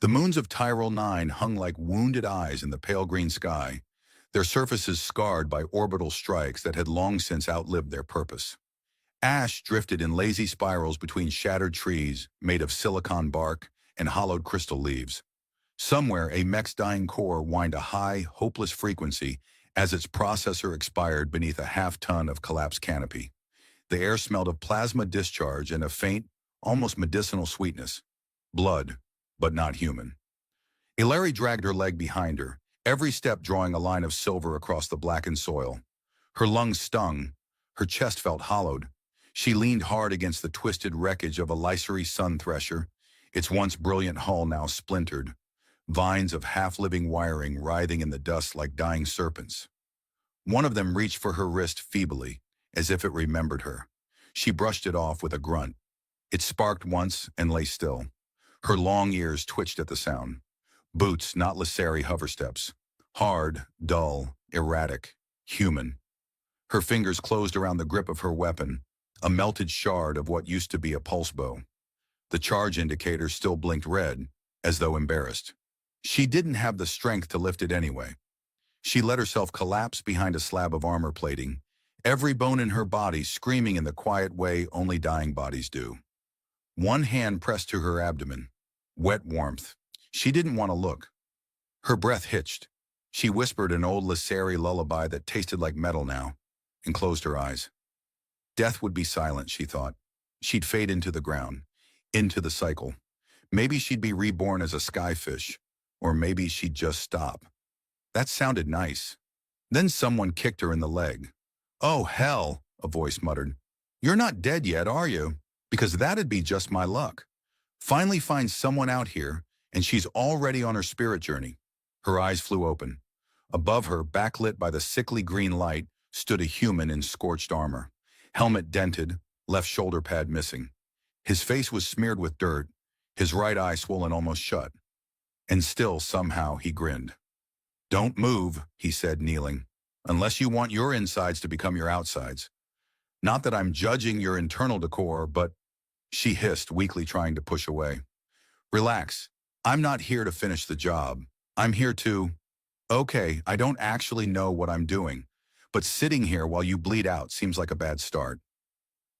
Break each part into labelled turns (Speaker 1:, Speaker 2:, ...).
Speaker 1: The moons of Tyrol 9 hung like wounded eyes in the pale green sky, their surfaces scarred by orbital strikes that had long since outlived their purpose. Ash drifted in lazy spirals between shattered trees made of silicon bark and hollowed crystal leaves. Somewhere, a mech's dying core whined a high, hopeless frequency as its processor expired beneath a half-ton of collapsed canopy. The air smelled of plasma discharge and a faint, almost medicinal sweetness. Blood, but not human. Ilari dragged her leg behind her, every step drawing a line of silver across the blackened soil. Her lungs stung, her chest felt hollowed. She leaned hard against the twisted wreckage of a Lycery sun thresher, its once brilliant hull now splintered, vines of half-living wiring writhing in the dust like dying serpents. One of them reached for her wrist feebly, as if it remembered her. She brushed it off with a grunt. It sparked once and lay still. Her long ears twitched at the sound. Boots, not Lycery hoversteps. Hard, dull, erratic, human. Her fingers closed around the grip of her weapon, a melted shard of what used to be a pulse bow. The charge indicator still blinked red, as though embarrassed. She didn't have the strength to lift it anyway. She let herself collapse behind a slab of armor plating, every bone in her body screaming in the quiet way only dying bodies do. One hand pressed to her abdomen. Wet warmth. She didn't want to look. Her breath hitched. She whispered an old Lycery lullaby that tasted like metal now, and closed her eyes. Death would be silent, she thought. She'd fade into the ground, into the cycle. Maybe she'd be reborn as a skyfish, or maybe she'd just stop. That sounded nice. Then someone kicked her in the leg. "Oh, hell," a voice muttered. "You're not dead yet, are you? Because that'd be just my luck. Finally find someone out here, and she's already on her spirit journey." Her eyes flew open. Above her, backlit by the sickly green light, stood a human in scorched armor. Helmet dented, left shoulder pad missing. His face was smeared with dirt, his right eye swollen almost shut. And still, somehow, he grinned. "Don't move," he said, kneeling, "unless you want your insides to become your outsides. Not that I'm judging your internal decor, but—" She hissed, weakly trying to push away. "Relax. I'm not here to finish the job. I'm here to— Okay, I don't actually know what I'm doing, but sitting here while you bleed out seems like a bad start."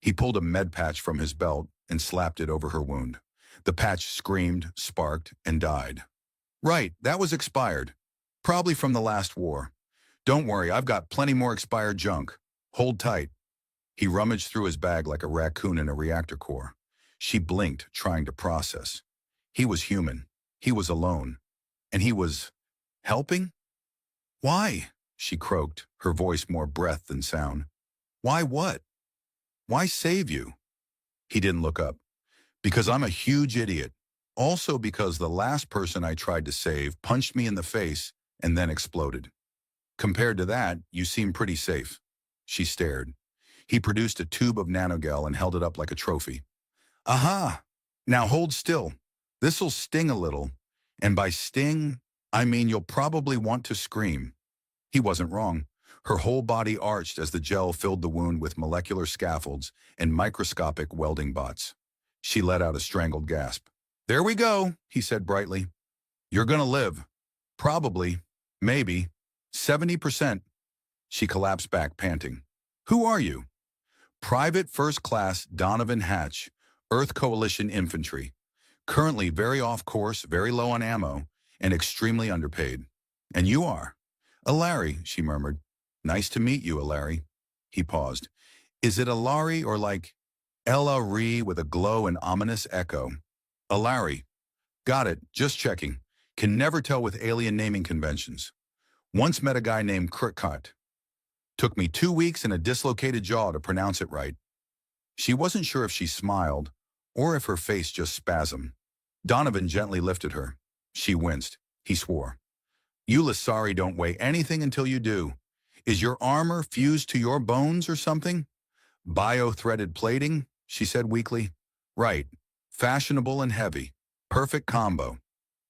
Speaker 1: He pulled a med patch from his belt and slapped it over her wound. The patch screamed, sparked, and died. "Right, that was expired. Probably from the last war. Don't worry, I've got plenty more expired junk. Hold tight." He rummaged through his bag like a raccoon in a reactor core. She blinked, trying to process. He was human. He was alone. And he was— helping? "Why?" she croaked, her voice more breath than sound. "Why what? Why save you?" He didn't look up. "Because I'm a huge idiot. Also because the last person I tried to save punched me in the face and then exploded. Compared to that, you seem pretty safe." She stared. He produced a tube of nanogel and held it up like a trophy. "Aha! Now hold still. This'll sting a little. And by sting, I mean you'll probably want to scream." He wasn't wrong. Her whole body arched as the gel filled the wound with molecular scaffolds and microscopic welding bots. She let out a strangled gasp. "There we go," he said brightly. "You're gonna live. Probably. Maybe. 70%. She collapsed back, panting. "Who are you?" "Private First Class Donovan Hatch, Earth Coalition Infantry. Currently very off course, very low on ammo, and extremely underpaid. And you are?" "Ilari," she murmured. "Nice to meet you, Ilari." He paused. "Is it Ilari or like Ella-Ri with a glow and ominous echo?" "Ilari." "Got it. Just checking. Can never tell with alien naming conventions. Once met a guy named Krikot. Took me 2 weeks and a dislocated jaw to pronounce it right." She wasn't sure if she smiled or if her face just spasmed. Donovan gently lifted her. She winced. He swore. "You Lycery don't weigh anything until you do. Is your armor fused to your bones or something?" "Bio-threaded plating," she said weakly. "Right. Fashionable and heavy. Perfect combo."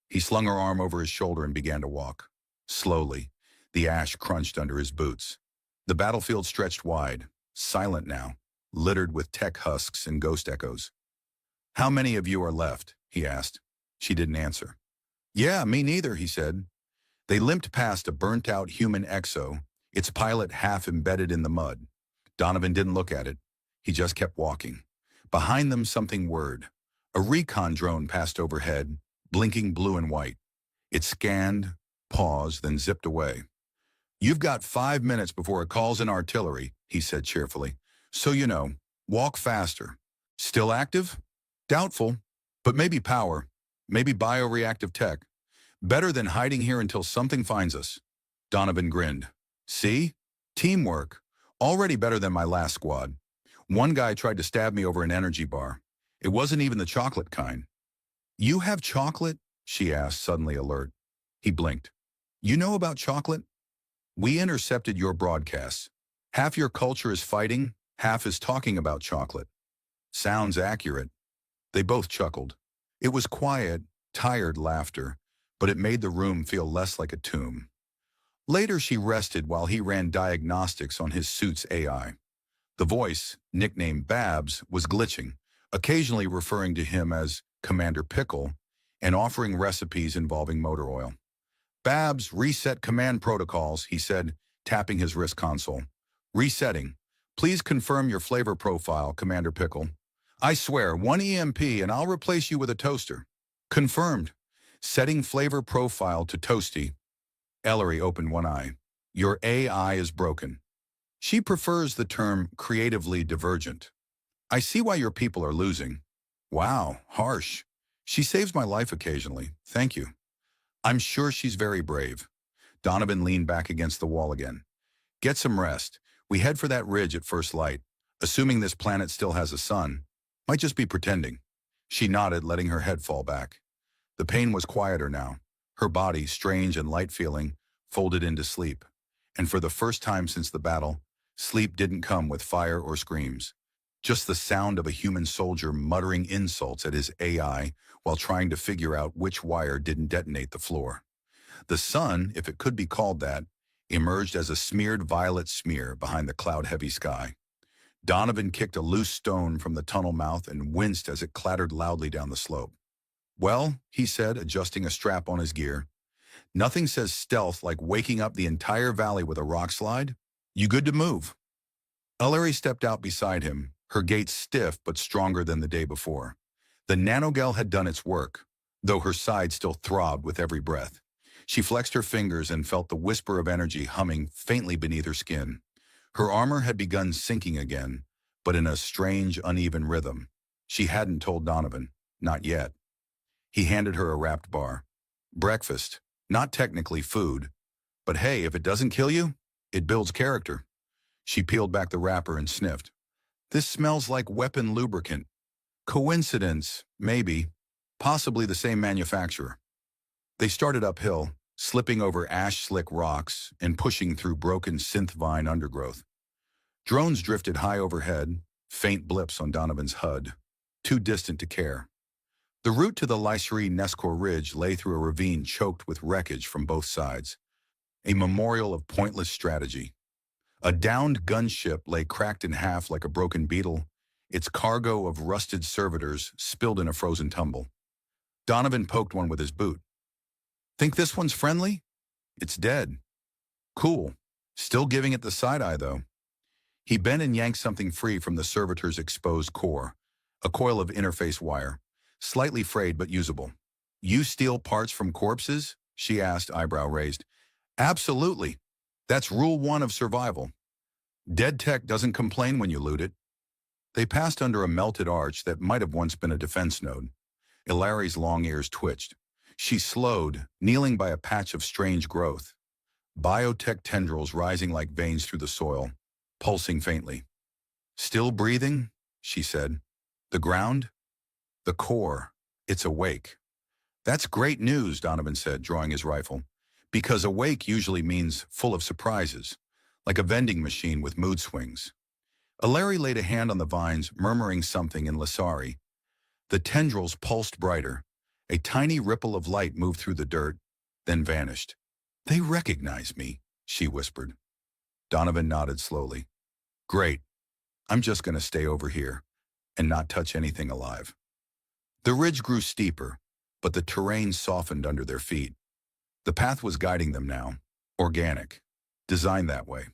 Speaker 1: He slung her arm over his shoulder and began to walk. Slowly, the ash crunched under his boots. The battlefield stretched wide, silent now, littered with tech husks and ghost echoes. "How many of you are left?" he asked. She didn't answer. Yeah, me neither, he said. They limped past a burnt-out human exo, its pilot half embedded in the mud. Donovan didn't look at it. He just kept walking. Behind them, something whirred. A recon drone passed overhead, blinking blue and white. It scanned, paused, then zipped away. You've got 5 minutes before it calls in artillery, he said cheerfully. So you know, walk faster. Still active? Doubtful. But maybe power. Maybe bioreactive tech. Better than hiding here until something finds us. Donovan grinned. See? Teamwork. Already better than my last squad. One guy tried to stab me over an energy bar. It wasn't even the chocolate kind. You have chocolate? She asked, suddenly alert. He blinked. You know about chocolate? We intercepted your broadcasts. Half your culture is fighting, half is talking about chocolate. Sounds accurate. They both chuckled. It was quiet, tired laughter, but it made the room feel less like a tomb. Later she rested while he ran diagnostics on his suit's AI. The voice, nicknamed Babs, was glitching, occasionally referring to him as Commander Pickle and offering recipes involving motor oil. Babs, reset command protocols, he said, tapping his wrist console. Resetting. Please confirm your flavor profile, Commander Pickle. I swear, 1 EMP and I'll replace you with a toaster. Confirmed. Setting flavor profile to toasty. Ellery opened one eye. Your AI is broken. She prefers the term creatively divergent. I see why your people are losing. Wow, harsh. She saves my life occasionally. Thank you. I'm sure she's very brave. Donovan leaned back against the wall again. Get some rest. We head for that ridge at first light. Assuming this planet still has a sun. Might just be pretending. She nodded, letting her head fall back. The pain was quieter now. Her body, strange and light-feeling, folded into sleep. And for the first time since the battle, sleep didn't come with fire or screams. Just the sound of a human soldier muttering insults at his AI while trying to figure out which wire didn't detonate the floor. The sun, if it could be called that, emerged as a smeared violet smear behind the cloud-heavy sky. Donovan kicked a loose stone from the tunnel mouth and winced as it clattered loudly down the slope. Well, he said, adjusting a strap on his gear, nothing says stealth like waking up the entire valley with a rock slide. You good to move? Ellery stepped out beside him, her gait stiff but stronger than the day before. The nanogel had done its work, though her side still throbbed with every breath. She flexed her fingers and felt the whisper of energy humming faintly beneath her skin. Her armor had begun sinking again, but in a strange, uneven rhythm. She hadn't told Donovan, not yet. He handed her a wrapped bar. Breakfast, not technically food, but hey, if it doesn't kill you, it builds character. She peeled back the wrapper and sniffed. This smells like weapon lubricant. Coincidence, maybe. Possibly the same manufacturer. They started uphill, slipping over ash-slick rocks and pushing through broken synth vine undergrowth. Drones drifted high overhead, faint blips on Donovan's HUD, too distant to care. The route to the Lycerie-Nescore Ridge lay through a ravine choked with wreckage from both sides, a memorial of pointless strategy. A downed gunship lay cracked in half like a broken beetle, its cargo of rusted servitors spilled in a frozen tumble. Donovan poked one with his boot. Think this one's friendly? It's dead. Cool. Still giving it the side-eye, though. He bent and yanked something free from the servitor's exposed core, a coil of interface wire, slightly frayed but usable. You steal parts from corpses? She asked, eyebrow raised. Absolutely. That's rule 1 of survival. Dead tech doesn't complain when you loot it. They passed under a melted arch that might have once been a defense node. Ilari's long ears twitched. She slowed, kneeling by a patch of strange growth. Biotech tendrils rising like veins through the soil, pulsing faintly. Still breathing? She said. The ground? The core. It's awake. That's great news, Donovan said, drawing his rifle. Because awake usually means full of surprises, like a vending machine with mood swings. Ilari laid a hand on the vines, murmuring something in Lysari. The tendrils pulsed brighter. A tiny ripple of light moved through the dirt, then vanished. They recognize me, she whispered. Donovan nodded slowly. Great. I'm just going to stay over here and not touch anything alive. The ridge grew steeper, but the terrain softened under their feet. The path was guiding them now, organic, designed that way.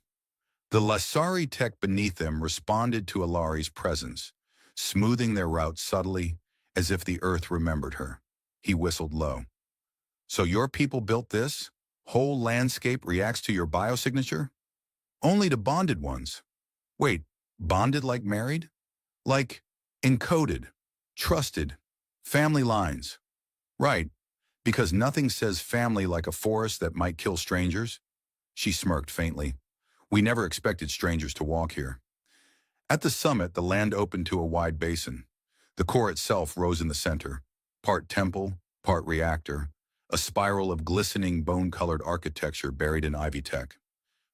Speaker 1: The Lasari tech beneath them responded to Alari's presence, smoothing their route subtly, as if the earth remembered her. He whistled low. So your people built this? Whole landscape reacts to your biosignature? Only to bonded ones. Wait, bonded like married? Like encoded, trusted, family lines. Right, because nothing says family like a forest that might kill strangers. She smirked faintly. We never expected strangers to walk here. At the summit, the land opened to a wide basin. The core itself rose in the center, part temple, part reactor, a spiral of glistening bone-colored architecture buried in ivy tech.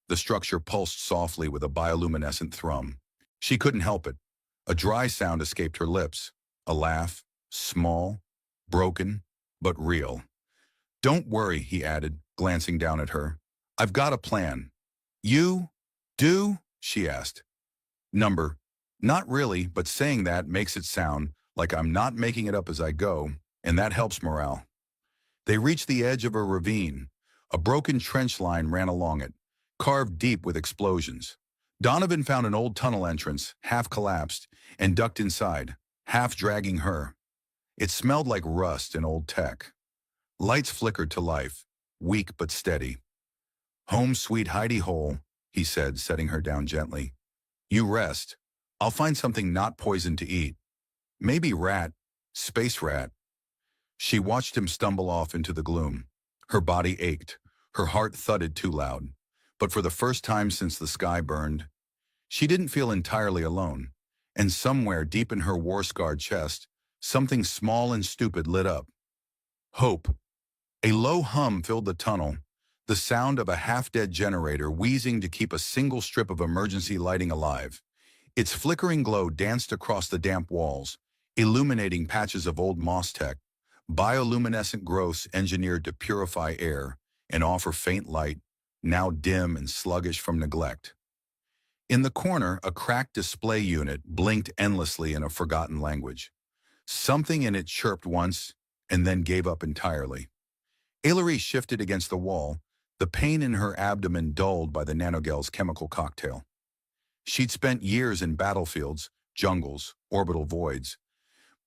Speaker 1: The structure pulsed softly with a bioluminescent thrum. She couldn't help it. A dry sound escaped her lips. A laugh, small, broken, but real. Don't worry, he added, glancing down at her. I've got a plan. You do? She asked. Number. Not really, but saying that makes it sound like I'm not making it up as I go, and that helps morale. They reached the edge of a ravine. A broken trench line ran along it, carved deep with explosions. Donovan found an old tunnel entrance, half collapsed, and ducked inside, half dragging her. It smelled like rust and old tech. Lights flickered to life, weak but steady. Home sweet hidey hole, he said, setting her down gently. You rest. I'll find something not poison to eat. Maybe rat, space rat. She watched him stumble off into the gloom. Her body ached. Her heart thudded too loud. But for the first time since the sky burned, she didn't feel entirely alone. And somewhere deep in her war-scarred chest, something small and stupid lit up. Hope. A low hum filled the tunnel, the sound of a half-dead generator wheezing to keep a single strip of emergency lighting alive. Its flickering glow danced across the damp walls, illuminating patches of old moss tech, bioluminescent growths engineered to purify air and offer faint light, now dim and sluggish from neglect. In the corner, a cracked display unit blinked endlessly in a forgotten language. Something in it chirped once and then gave up entirely. Ailerie shifted against the wall, the pain in her abdomen dulled by the nanogels chemical cocktail. She'd spent years in battlefields, jungles, orbital voids,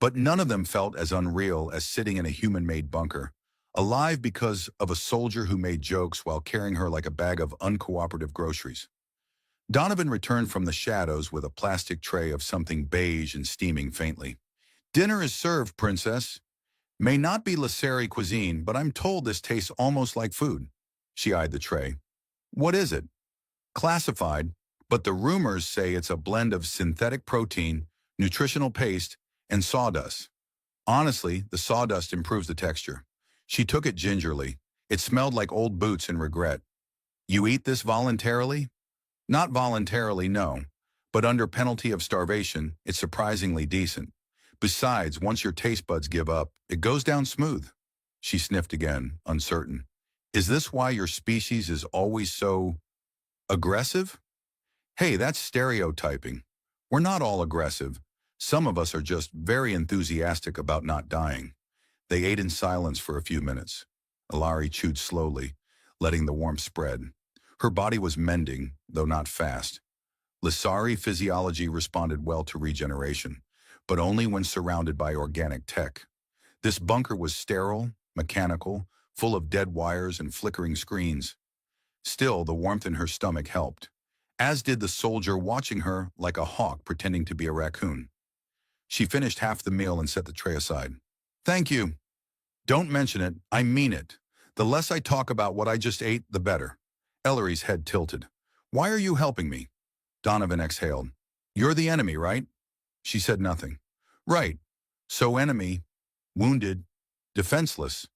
Speaker 1: but none of them felt as unreal as sitting in a human-made bunker, alive because of a soldier who made jokes while carrying her like a bag of uncooperative groceries. Donovan returned from the shadows with a plastic tray of something beige and steaming faintly. Dinner is served, princess. May not be Lasari cuisine, but I'm told this tastes almost like food. She eyed the tray. What is it? Classified, but the rumors say it's a blend of synthetic protein, nutritional paste, and sawdust. Honestly, the sawdust improves the texture. She took it gingerly. It smelled like old boots and regret. You eat this voluntarily? Not voluntarily, no. But under penalty of starvation, it's surprisingly decent. Besides, once your taste buds give up, it goes down smooth. She sniffed again, uncertain. Is this why your species is always so aggressive? Hey, that's stereotyping. We're not all aggressive. Some of us are just very enthusiastic about not dying. They ate in silence for a few minutes. Alari chewed slowly, letting the warmth spread. Her body was mending, though not fast. Lasari physiology responded well to regeneration, but only when surrounded by organic tech. This bunker was sterile, mechanical, full of dead wires and flickering screens. Still, the warmth in her stomach helped, as did the soldier watching her like a hawk pretending to be a raccoon. She finished half the meal and set the tray aside. Thank you. Don't mention it, I mean it. The less I talk about what I just ate, the better. Ailorie's head tilted. Why are you helping me? Donovan exhaled. You're the enemy, right? She said nothing. Right. So enemy, wounded, defenseless.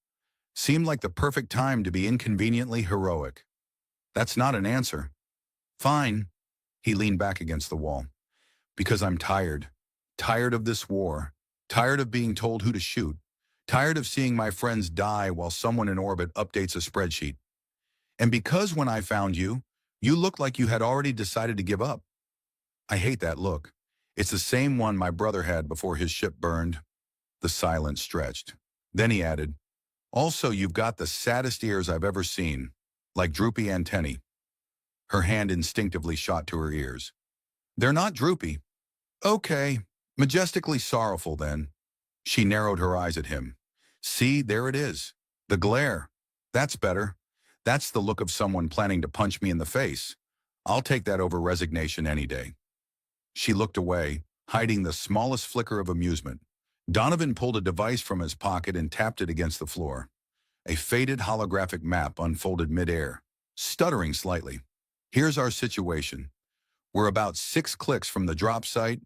Speaker 1: Seemed like the perfect time to be inconveniently heroic. That's not an answer. Fine. He leaned back against the wall. Because I'm tired. Tired of this war. Tired of being told who to shoot. Tired of seeing my friends die while someone in orbit updates a spreadsheet. And because when I found you, you looked like you had already decided to give up. I hate that look. It's the same one my brother had before his ship burned. The silence stretched. Then he added, also, you've got the saddest ears I've ever seen, like droopy antennae. Her hand instinctively shot to her ears. They're not droopy. Okay, majestically sorrowful then. She narrowed her eyes at him. See, there it is. The glare. That's better. That's the look of someone planning to punch me in the face. I'll take that over resignation any day. She looked away, hiding the smallest flicker of amusement. Donovan pulled a device from his pocket and tapped it against the floor. A faded holographic map unfolded midair, stuttering slightly. Here's our situation. We're about 6 clicks from the drop site,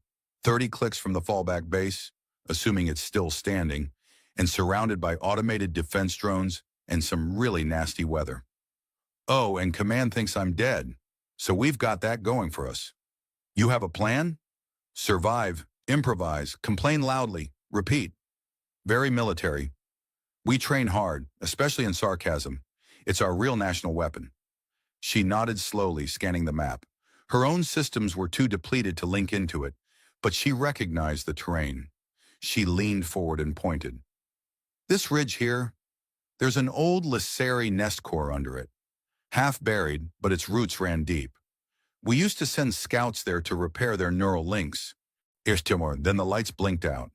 Speaker 1: 30 clicks from the fallback base, assuming it's still standing, and surrounded by automated defense drones and some really nasty weather. Oh, and Command thinks I'm dead, so we've got that going for us. You have a plan? Survive, improvise, complain loudly, repeat. Very military. We train hard, especially in sarcasm. It's our real national weapon. She nodded slowly, scanning the map. Her own systems were too depleted to link into it, but she recognized the terrain. She leaned forward and pointed. This ridge here, there's an old Lyseri nest core under it. Half buried, but its roots ran deep. We used to send scouts there to repair their neural links. Then the lights blinked out.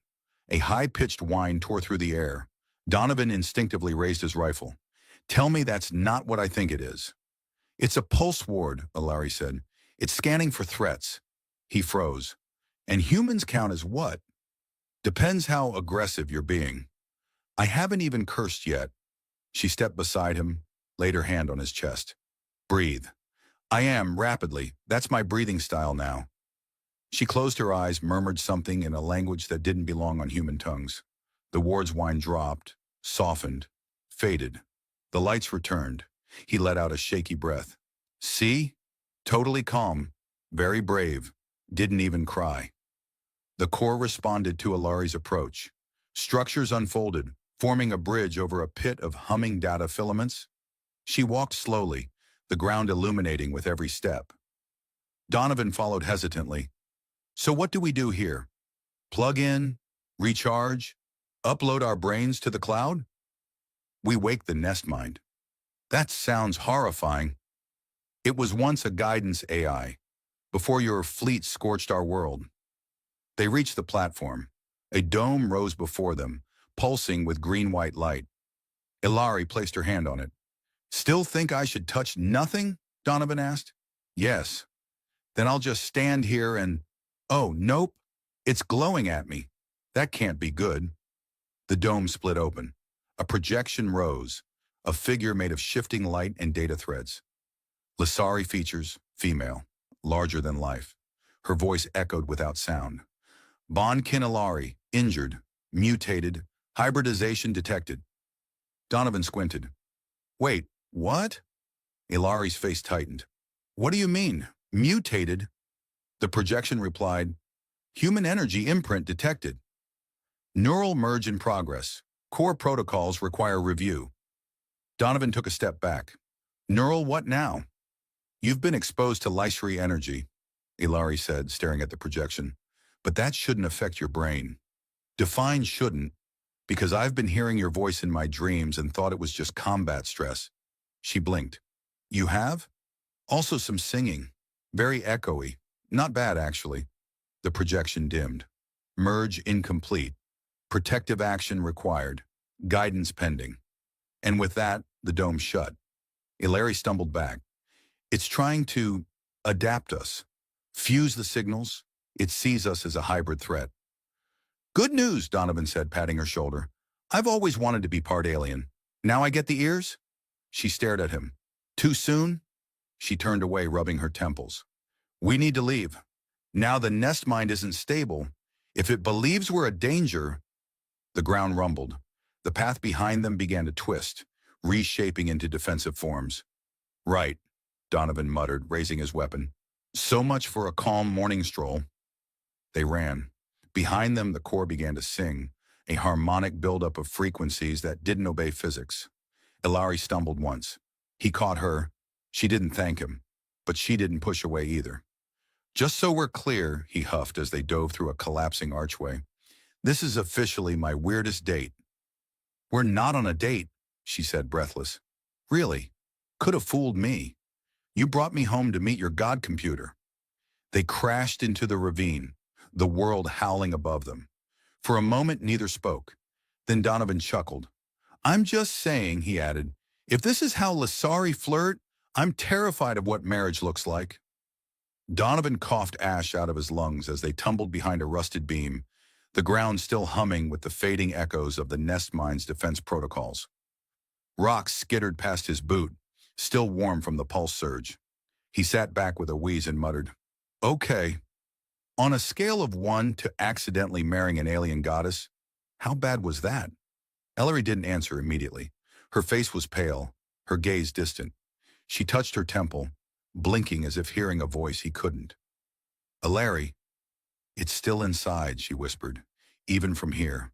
Speaker 1: A high-pitched whine tore through the air. Donovan instinctively raised his rifle. Tell me that's not what I think it is. It's a pulse ward, Ilari said. It's scanning for threats. He froze. And humans count as what? Depends how aggressive you're being. I haven't even cursed yet. She stepped beside him, laid her hand on his chest. Breathe. I am, rapidly. That's my breathing style now. She closed her eyes, murmured something in a language that didn't belong on human tongues. The ward's whine dropped, softened, faded. The lights returned. He let out a shaky breath. See? Totally calm, very brave, didn't even cry. The core responded to Ilari's approach. Structures unfolded, forming a bridge over a pit of humming data filaments. She walked slowly, the ground illuminating with every step. Donovan followed hesitantly. So what do we do here? Plug in, recharge, upload our brains to the cloud? We wake the nest mind. That sounds horrifying. It was once a guidance AI, before your fleet scorched our world. They reached the platform. A dome rose before them, pulsing with green-white light. Ilari placed her hand on it. Still think I should touch nothing? Donovan asked. Yes. Then I'll just stand here and... Oh, nope. It's glowing at me. That can't be good. The dome split open. A projection rose, a figure made of shifting light and data threads. Lysari features, female, larger than life. Her voice echoed without sound. Bonkin Ilari, injured, mutated, hybridization detected. Donovan squinted. Wait, what? Ilari's face tightened. What do you mean, mutated? The projection replied, human energy imprint detected. Neural merge in progress. Core protocols require review. Donovan took a step back. Neural what now? You've been exposed to Lysari energy, Ilari said, staring at the projection. But that shouldn't affect your brain. Define shouldn't, because I've been hearing your voice in my dreams and thought it was just combat stress. She blinked. You have? Also some singing. Very echoey. Not bad, actually. The projection dimmed. Merge incomplete. Protective action required. Guidance pending. And with that, the dome shut. Ilari stumbled back. It's trying to adapt us. Fuse the signals. It sees us as a hybrid threat. Good news, Donovan said, patting her shoulder. I've always wanted to be part alien. Now I get the ears? She stared at him. Too soon? She turned away, rubbing her temples. We need to leave. Now the nest mind isn't stable. If it believes we're a danger... The ground rumbled. The path behind them began to twist, reshaping into defensive forms. Right, Donovan muttered, raising his weapon. So much for a calm morning stroll. They ran. Behind them, the core began to sing, a harmonic buildup of frequencies that didn't obey physics. Ilari stumbled once. He caught her. She didn't thank him, but she didn't push away either. Just so we're clear, he huffed as they dove through a collapsing archway. This is officially my weirdest date. We're not on a date, she said, breathless. Really? Could have fooled me. You brought me home to meet your god computer. They crashed into the ravine, the world howling above them. For a moment, neither spoke. Then Donovan chuckled. I'm just saying, he added, if this is how Lasari flirt, I'm terrified of what marriage looks like. Donovan coughed ash out of his lungs as they tumbled behind a rusted beam, the ground still humming with the fading echoes of the nest mine's defense protocols. Rocks skittered past his boot, still warm from the pulse surge. He sat back with a wheeze and muttered, Okay. On a scale of 1 to accidentally marrying an alien goddess, how bad was that? Ellery didn't answer immediately. Her face was pale, her gaze distant. She touched her temple, blinking as if hearing a voice he couldn't. Ellery, it's still inside, she whispered. Even from here,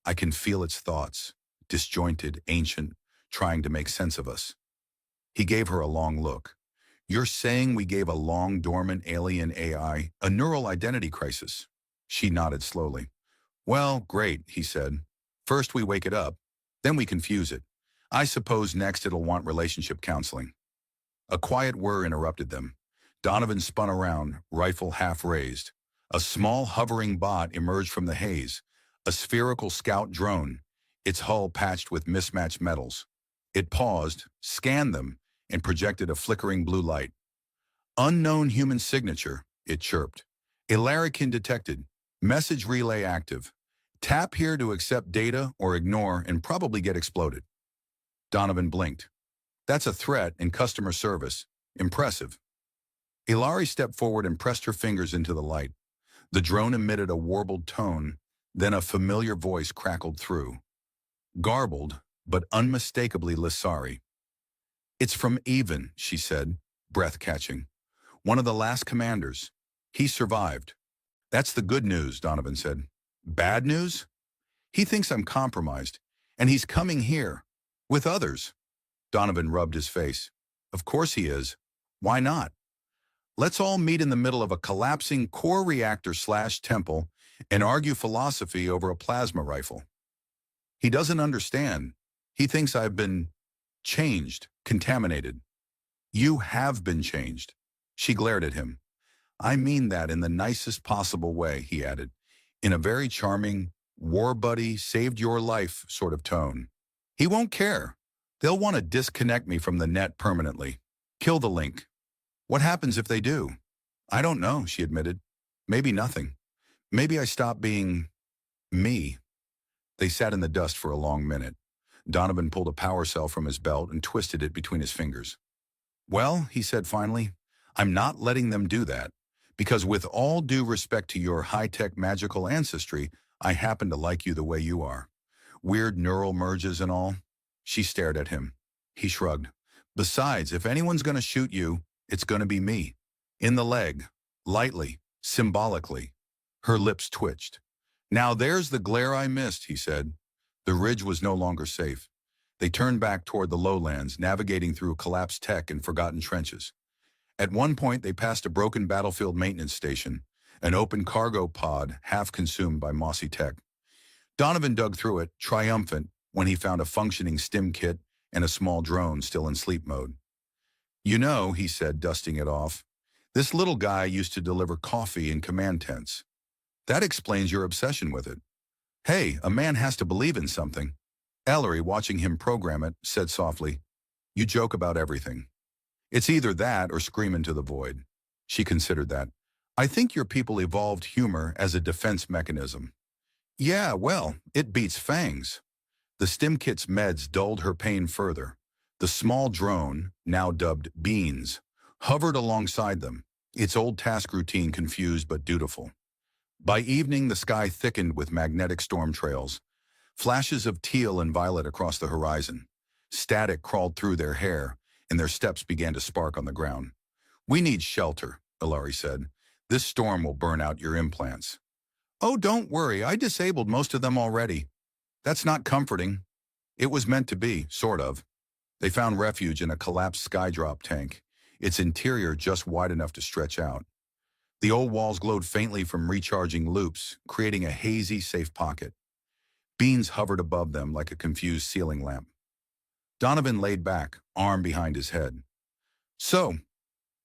Speaker 1: I can feel its thoughts, disjointed, ancient, trying to make sense of us. He gave her a long look. You're saying we gave a long-dormant alien AI a neural identity crisis? She nodded slowly. Well, great, he said. First we wake it up, then we confuse it. I suppose next it'll want relationship counseling. A quiet whir interrupted them. Donovan spun around, rifle half raised. A small hovering bot emerged from the haze, a spherical scout drone, its hull patched with mismatched metals. It paused, scanned them, and projected a flickering blue light. Unknown human signature, it chirped. A larrikin detected. Message relay active. Tap here to accept data or ignore and probably get exploded. Donovan blinked. That's a threat in customer service. Impressive. Ilari stepped forward and pressed her fingers into the light. The drone emitted a warbled tone, then a familiar voice crackled through. Garbled, but unmistakably Lasari. It's from Even, she said, breath catching. One of the last commanders. He survived. That's the good news, Donovan said. Bad news? He thinks I'm compromised, and he's coming here. With others. Donovan rubbed his face. Of course he is. Why not? Let's all meet in the middle of a collapsing core reactor/temple and argue philosophy over a plasma rifle. He doesn't understand. He thinks I've been changed, contaminated. You have been changed. She glared at him. I mean that in the nicest possible way, he added, in a very charming, war buddy, saved your life sort of tone. He won't care. They'll want to disconnect me from the net permanently. Kill the link. What happens if they do? I don't know, she admitted. Maybe nothing. Maybe I stop being me. They sat in the dust for a long minute. Donovan pulled a power cell from his belt and twisted it between his fingers. Well, he said finally, I'm not letting them do that, because with all due respect to your high-tech magical ancestry, I happen to like you the way you are. Weird neural merges and all. She stared at him. He shrugged. Besides, if anyone's going to shoot you, it's going to be me. In the leg. Lightly. Symbolically. Her lips twitched. Now there's the glare I missed, he said. The ridge was no longer safe. They turned back toward the lowlands, navigating through collapsed tech and forgotten trenches. At one point, they passed a broken battlefield maintenance station, an open cargo pod half consumed by mossy tech. Donovan dug through it, triumphant, when he found a functioning stim kit and a small drone still in sleep mode. You know, he said, dusting it off, this little guy used to deliver coffee in command tents. That explains your obsession with it. Hey, a man has to believe in something. Ellery, watching him program it, said softly, You joke about everything. It's either that or scream into the void. She considered that. I think your people evolved humor as a defense mechanism. Yeah, well, it beats fangs. The stim kit's meds dulled her pain further. The small drone, now dubbed Beans, hovered alongside them, its old task routine confused but dutiful. By evening, the sky thickened with magnetic storm trails, flashes of teal and violet across the horizon. Static crawled through their hair, and their steps began to spark on the ground. We need shelter, Ilari said. This storm will burn out your implants. Oh, don't worry, I disabled most of them already. That's not comforting. It was meant to be, sort of. They found refuge in a collapsed skydrop tank, its interior just wide enough to stretch out. The old walls glowed faintly from recharging loops, creating a hazy, safe pocket. Beans hovered above them like a confused ceiling lamp. Donovan laid back, arm behind his head. So,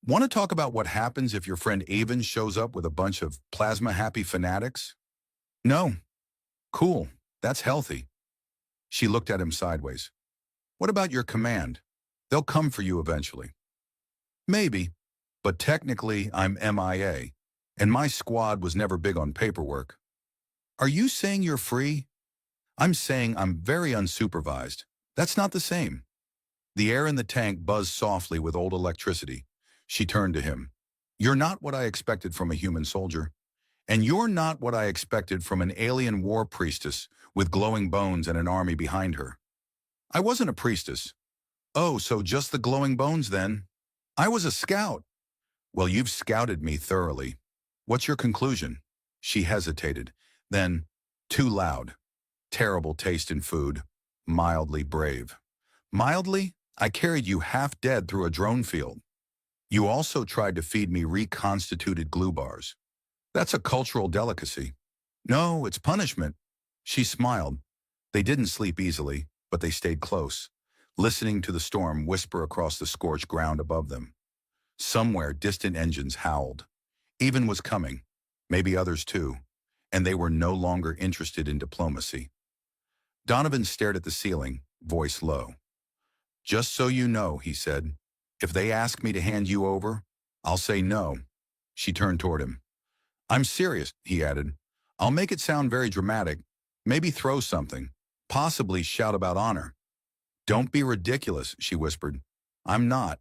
Speaker 1: want to talk about what happens if your friend Avon shows up with a bunch of plasma-happy fanatics? No. Cool. That's healthy. She looked at him sideways. What about your command? They'll come for you eventually. Maybe, but technically I'm MIA, and my squad was never big on paperwork. Are you saying you're free? I'm saying I'm very unsupervised. That's not the same. The air in the tank buzzed softly with old electricity. She turned to him. You're not what I expected from a human soldier. And you're not what I expected from an alien war priestess with glowing bones and an army behind her. I wasn't a priestess. Oh, so just the glowing bones then? I was a scout. Well, you've scouted me thoroughly. What's your conclusion? She hesitated. Then, too loud. Terrible taste in food. Mildly brave. Mildly? I carried you half dead through a drone field. You also tried to feed me reconstituted glue bars. That's a cultural delicacy. No, it's punishment. She smiled. They didn't sleep easily, but they stayed close, listening to the storm whisper across the scorched ground above them. Somewhere, distant engines howled. Avon was coming, maybe others too, and they were no longer interested in diplomacy. Donovan stared at the ceiling, voice low. Just so you know, he said, if they ask me to hand you over, I'll say no. She turned toward him. I'm serious, he added. I'll make it sound very dramatic, maybe throw something, possibly shout about honor. Don't be ridiculous, she whispered. I'm not.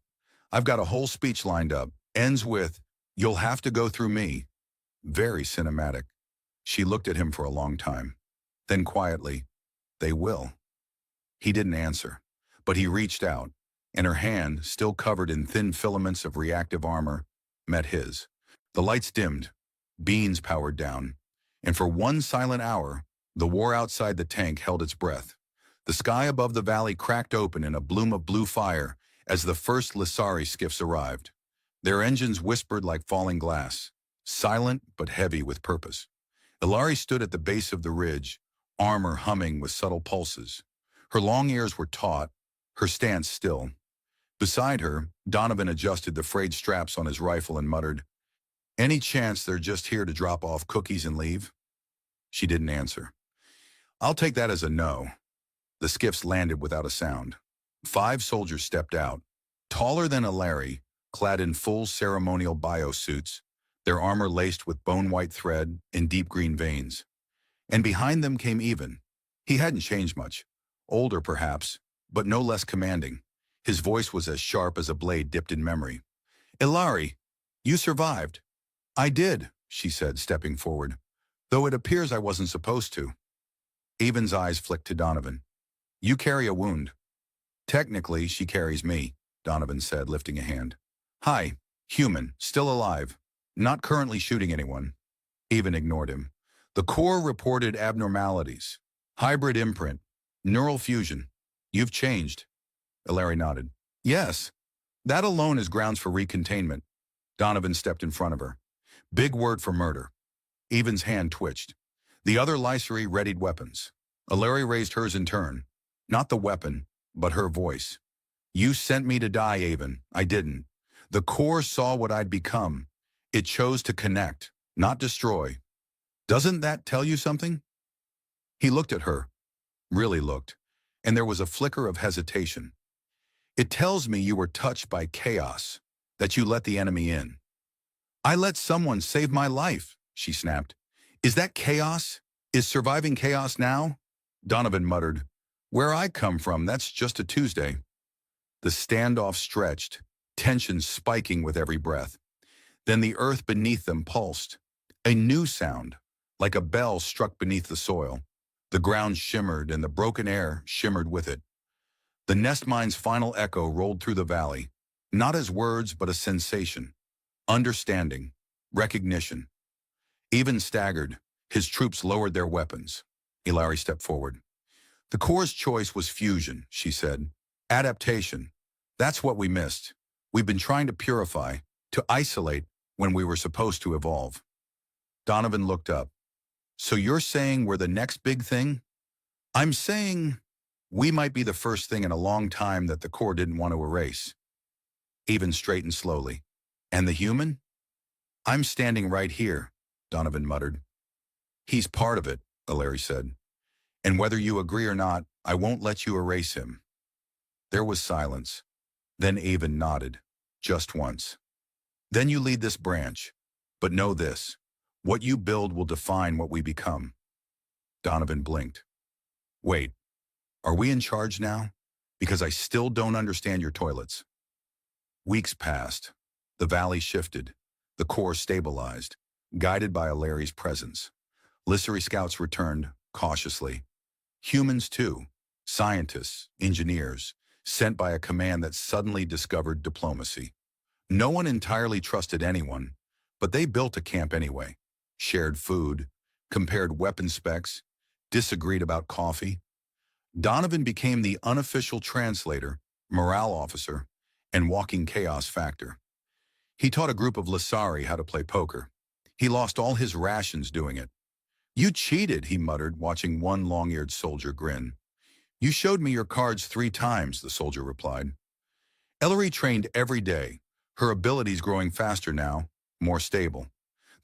Speaker 1: I've got a whole speech lined up, ends with, you'll have to go through me. Very cinematic. She looked at him for a long time. Then quietly, they will. He didn't answer, but he reached out, and her hand, still covered in thin filaments of reactive armor, met his. The lights dimmed, beans powered down, and for one silent hour, the war outside the tank held its breath. The sky above the valley cracked open in a bloom of blue fire as the first Lissari skiffs arrived. Their engines whispered like falling glass, silent but heavy with purpose. Ilari stood at the base of the ridge, armor humming with subtle pulses. Her long ears were taut, her stance still. Beside her, Donovan adjusted the frayed straps on his rifle and muttered, Any chance they're just here to drop off cookies and leave? She didn't answer. I'll take that as a no. The skiffs landed without a sound. 5 soldiers stepped out, taller than Ilari, clad in full ceremonial biosuits, their armor laced with bone-white thread and deep green veins. And behind them came Avon. He hadn't changed much. Older, perhaps, but no less commanding. His voice was as sharp as a blade dipped in memory. Ilari, you survived. I did, she said, stepping forward, though it appears I wasn't supposed to. Avon's eyes flicked to Donovan. You carry a wound. Technically, she carries me, Donovan said, lifting a hand. Hi, human, still alive, not currently shooting anyone. Avon ignored him. The Corps reported abnormalities. Hybrid imprint. Neural fusion. You've changed. Ilari nodded. Yes. That alone is grounds for recontainment. Donovan stepped in front of her. Big word for murder. Avon's hand twitched. The other Lysari readied weapons. Ilari raised hers in turn. Not the weapon, but her voice. You sent me to die, Avon. I didn't. The Corps saw what I'd become. It chose to connect, not destroy. Doesn't that tell you something? He looked at her, really looked, and there was a flicker of hesitation. It tells me you were touched by chaos, that you let the enemy in. I let someone save my life, she snapped. Is that chaos? Is surviving chaos now? Donovan muttered. Where I come from, that's just a Tuesday. The standoff stretched, tension spiking with every breath. Then the earth beneath them pulsed. A new sound, like a bell struck beneath the soil. The ground shimmered and the broken air shimmered with it. The nest mine's final echo rolled through the valley, not as words but a sensation. Understanding, recognition. Avon staggered, his troops lowered their weapons. Ilari stepped forward. The Corps' choice was fusion, she said. Adaptation. That's what we missed. We've been trying to purify, to isolate when we were supposed to evolve. Donovan looked up. So you're saying we're the next big thing? I'm saying we might be the first thing in a long time that the Corps didn't want to erase. Even straightened slowly. And the human? I'm standing right here, Donovan muttered. He's part of it, Aleri said. And whether you agree or not, I won't let you erase him. There was silence. Then Avon nodded. Just once. Then you lead this branch. But know this. What you build will define what we become. Donovan blinked. Wait, are we in charge now? Because I still don't understand your toilets. Weeks passed. The valley shifted. The Corps stabilized, guided by Aleri's presence. Lissari scouts returned, cautiously. Humans too, scientists, engineers, sent by a command that suddenly discovered diplomacy. No one entirely trusted anyone, but they built a camp anyway. Shared food, compared weapon specs, disagreed about coffee. Donovan became the unofficial translator, morale officer, and walking chaos factor. He taught a group of Lissari how to play poker. He lost all his rations doing it. You cheated, he muttered, watching one long-eared soldier grin. You showed me your cards 3 times, the soldier replied. Ellery trained every day, her abilities growing faster now, more stable.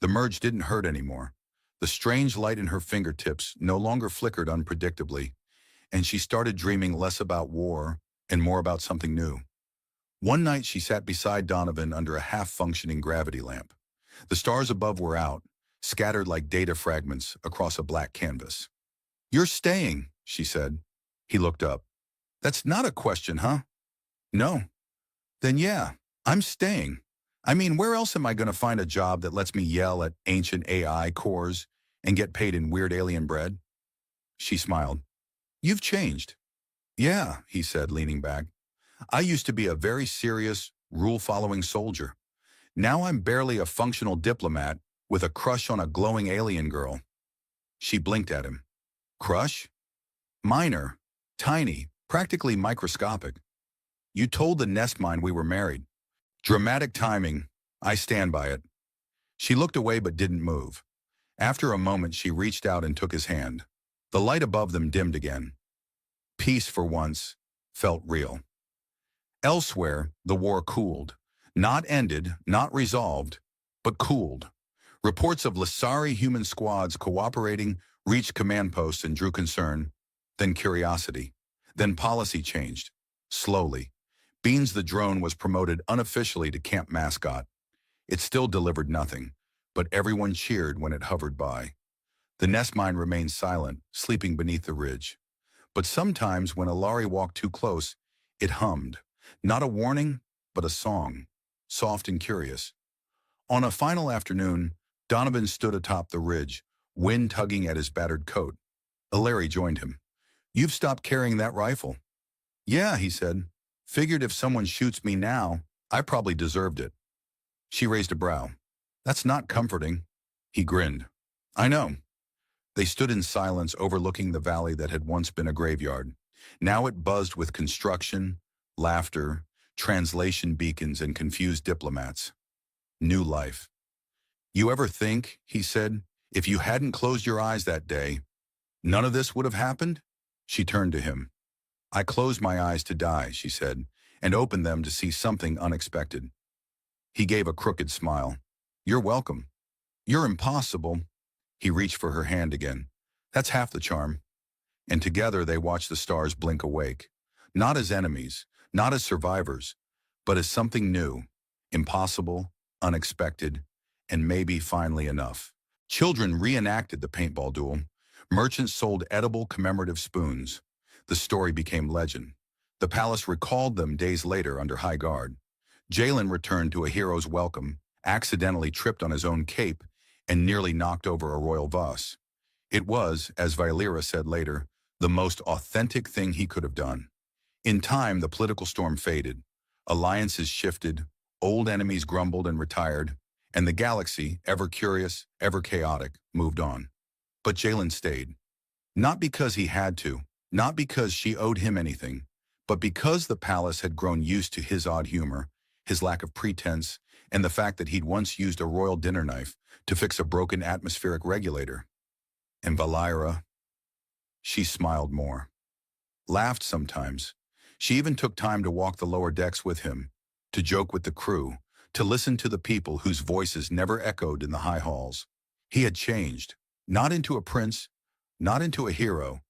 Speaker 1: The merge didn't hurt anymore. The strange light in her fingertips no longer flickered unpredictably, and she started dreaming less about war and more about something new. One night she sat beside Donovan under a half-functioning gravity lamp. The stars above were out, scattered like data fragments across a black canvas. You're staying, she said. He looked up. That's not a question, huh? No. Then yeah, I'm staying. I mean, where else am I going to find a job that lets me yell at ancient AI cores and get paid in weird alien bread? She smiled. You've changed. Yeah, he said, leaning back. I used to be a very serious, rule-following soldier. Now I'm barely a functional diplomat with a crush on a glowing alien girl. She blinked at him. Crush? Minor, tiny, practically microscopic. You told the nest mine we were married. Dramatic timing. I stand by it. She looked away but didn't move. After a moment, she reached out and took his hand. The light above them dimmed again. Peace, for once, felt real. Elsewhere, the war cooled. Not ended, not resolved, but cooled. Reports of Lissari human squads cooperating reached command posts and drew concern, then curiosity. Then policy changed. Slowly. Beans the drone was promoted unofficially to camp mascot. It still delivered nothing, but everyone cheered when it hovered by. The nest mine remained silent, sleeping beneath the ridge. But sometimes when Alari walked too close, it hummed. Not a warning, but a song, soft and curious. On a final afternoon, Donovan stood atop the ridge, wind tugging at his battered coat. Alari joined him. You've stopped carrying that rifle. Yeah, he said. Figured if someone shoots me now, I probably deserved it. She raised a brow. That's not comforting. He grinned. I know. They stood in silence overlooking the valley that had once been a graveyard. Now it buzzed with construction, laughter, translation beacons, and confused diplomats. New life. You ever think, he said, if you hadn't closed your eyes that day, none of this would have happened? She turned to him. I closed my eyes to die, she said, and opened them to see something unexpected. He gave a crooked smile. You're welcome. You're impossible. He reached for her hand again. That's half the charm. And together they watched the stars blink awake, not as enemies, not as survivors, but as something new, impossible, unexpected, and maybe finally enough. Children reenacted the paintball duel. Merchants sold edible commemorative spoons. The story became legend. The palace recalled them days later under high guard. Jalen returned to a hero's welcome, accidentally tripped on his own cape, and nearly knocked over a royal vase. It was, as Vailira said later, the most authentic thing he could have done. In time, the political storm faded. Alliances shifted, old enemies grumbled and retired, and the galaxy, ever curious, ever chaotic, moved on. But Jalen stayed. Not because he had to, not because she owed him anything, but because the palace had grown used to his odd humor, his lack of pretense, and the fact that he'd once used a royal dinner knife to fix a broken atmospheric regulator. And Valyra, She smiled more, laughed sometimes. She even took time to walk the lower decks with him, to joke with the crew, to listen to the people whose voices never echoed in the high halls. He had changed, not into a prince, not into a hero,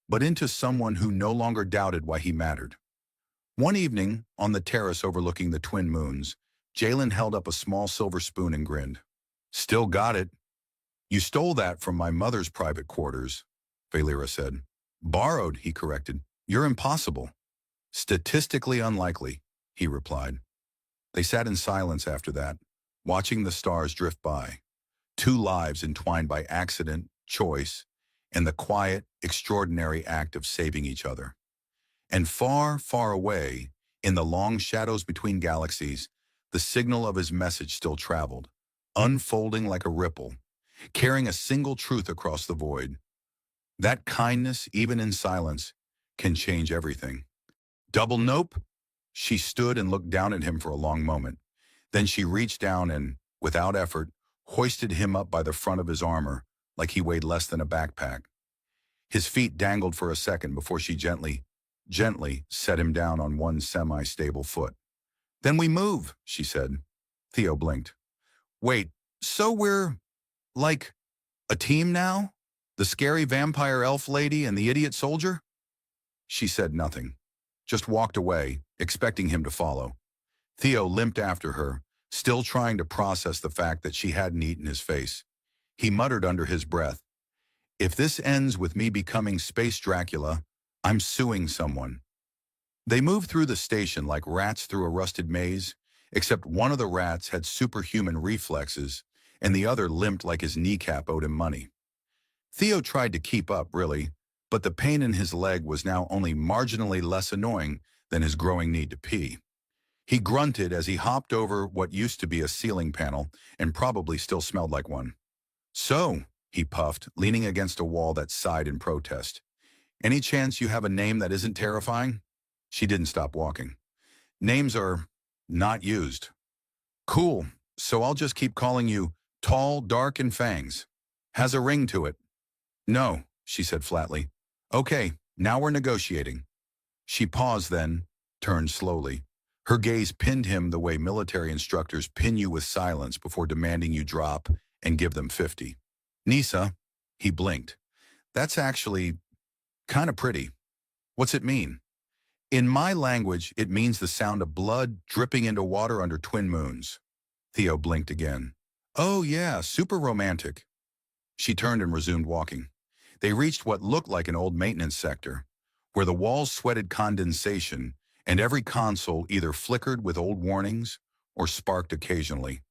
Speaker 1: but into someone who no longer doubted why he mattered. One evening, on the terrace overlooking the twin moons, Jalen held up a small silver spoon and grinned. "Still got it." "You stole that from my mother's private quarters," Valera said. "Borrowed," he corrected. "You're impossible." "Statistically unlikely," he replied. They sat in silence after that, watching the stars drift by. Two lives entwined by accident, choice, and the quiet, extraordinary act of saving each other. And far, far away, in the long shadows between galaxies, the signal of his message still traveled, unfolding like a ripple, carrying a single truth across the void. That kindness, even in silence, can change everything. "Double nope?" She stood and looked down at him for a long moment. Then she reached down and, without effort, hoisted him up by the front of his armor like he weighed less than a backpack. His feet dangled for a second before she gently set him down on one semi-stable foot. "Then we move," she said. Theo blinked. "Wait, so we're, like, a team now? The scary vampire elf lady and the idiot soldier?" She said nothing, just walked away, expecting him to follow. Theo limped after her, still trying to process the fact that she hadn't eaten his face. He muttered under his breath, "If this ends with me becoming Space Dracula, I'm suing someone." They moved through the station like rats through a rusted maze, except one of the rats had superhuman reflexes, and the other limped like his kneecap owed him money. Theo tried to keep up, really, but the pain in his leg was now only marginally less annoying than his growing need to pee. He grunted as he hopped over what used to be a ceiling panel and probably still smelled like one. "So," he puffed, leaning against a wall that sighed in protest, "any chance you have a name that isn't terrifying?" She didn't stop walking. "Names are not used." "Cool, so I'll just keep calling you Tall, Dark, and Fangs. Has a ring to it." "No," she said flatly. "Okay, now we're negotiating." She paused then, turned slowly. Her gaze pinned him the way military instructors pin you with silence before demanding you drop and give them 50. "Nisa," he blinked. "That's actually kind of pretty." "What's it mean?" "In my language, it means the sound of blood dripping into water under twin moons." Theo blinked again. "Oh yeah, super romantic." She turned and resumed walking. They reached what looked like an old maintenance sector, where the walls sweated condensation and every console either flickered with old warnings or sparked occasionally,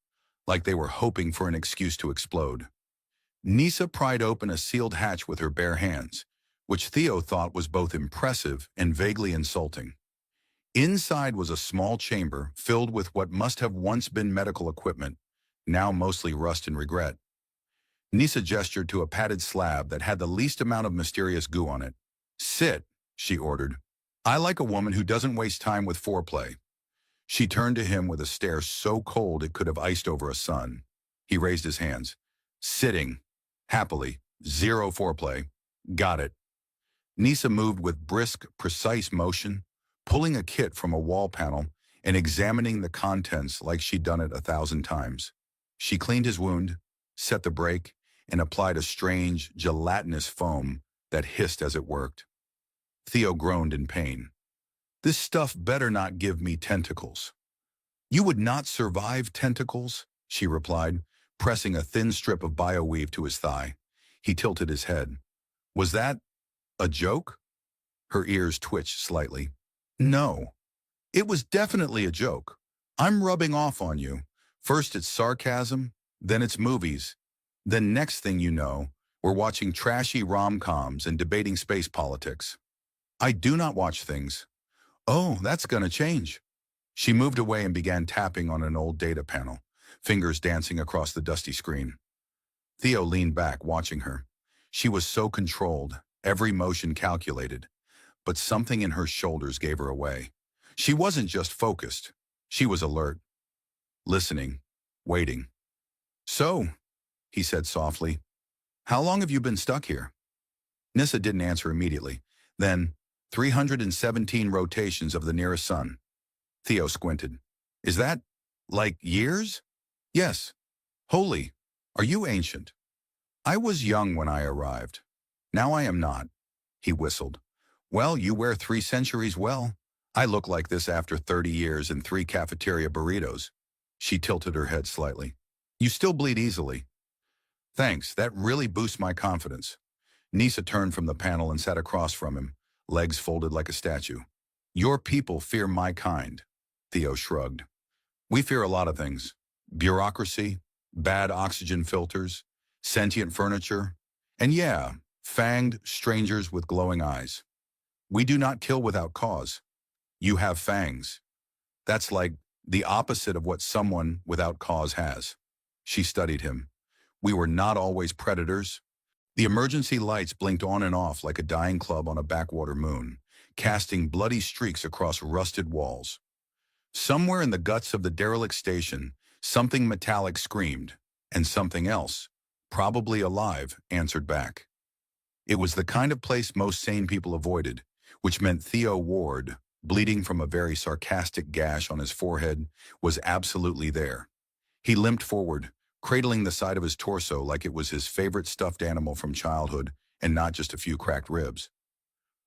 Speaker 1: like they were hoping for an excuse to explode. Nisa pried open a sealed hatch with her bare hands, which Theo thought was both impressive and vaguely insulting. Inside was a small chamber filled with what must have once been medical equipment, now mostly rust and regret. Nisa gestured to a padded slab that had the least amount of mysterious goo on it. "Sit," she ordered. "I like a woman who doesn't waste time with foreplay." She turned to him with a stare so cold it could have iced over a sun. He raised his hands. "Sitting. Happily. Zero foreplay. Got it." Nisa moved with brisk, precise motion, pulling a kit from a wall panel and examining the contents like she'd done it 1,000 times. She cleaned his wound, set the brake, and applied a strange, gelatinous foam that hissed as it worked. Theo groaned in pain. "This stuff better not give me tentacles." "You would not survive tentacles," she replied, pressing a thin strip of bioweave to his thigh. He tilted his head. "Was that a joke?" Her ears twitched slightly. "No. It was definitely a joke. I'm rubbing off on you. First it's sarcasm, then it's movies. Then next thing you know, we're watching trashy rom-coms and debating space politics." "I do not watch things." "Oh, that's gonna change." She moved away and began tapping on an old data panel, fingers dancing across the dusty screen. Theo leaned back, watching her. She was so controlled, every motion calculated, but something in her shoulders gave her away. She wasn't just focused. She was alert, listening, waiting. "So," he said softly, "how long have you been stuck here?" Nissa didn't answer immediately. Then, 317 rotations of the nearest sun. Theo squinted. Is that, like, years? Yes. Holy, are you ancient? I was young when I arrived. Now I am not. He whistled. Well, you wear 3 centuries well. I look like this after 30 years and 3 cafeteria burritos. She tilted her head slightly. You still bleed easily. Thanks, that really boosts my confidence. Nissa turned from the panel and sat across from him, legs folded like a statue. Your people fear my kind. Theo shrugged. We fear a lot of things. Bureaucracy, bad oxygen filters, sentient furniture, and yeah, fanged strangers with glowing eyes. We do not kill without cause. You have fangs. That's like the opposite of what someone without cause has. She studied him. We were not always predators. The emergency lights blinked on and off like a dying club on a backwater moon, casting bloody streaks across rusted walls. Somewhere in the guts of the derelict station, something metallic screamed, and something else, probably alive, answered back. It was the kind of place most sane people avoided, which meant Theo Ward, bleeding from a very sarcastic gash on his forehead, was absolutely there. He limped forward, cradling the side of his torso like it was his favorite stuffed animal from childhood and not just a few cracked ribs.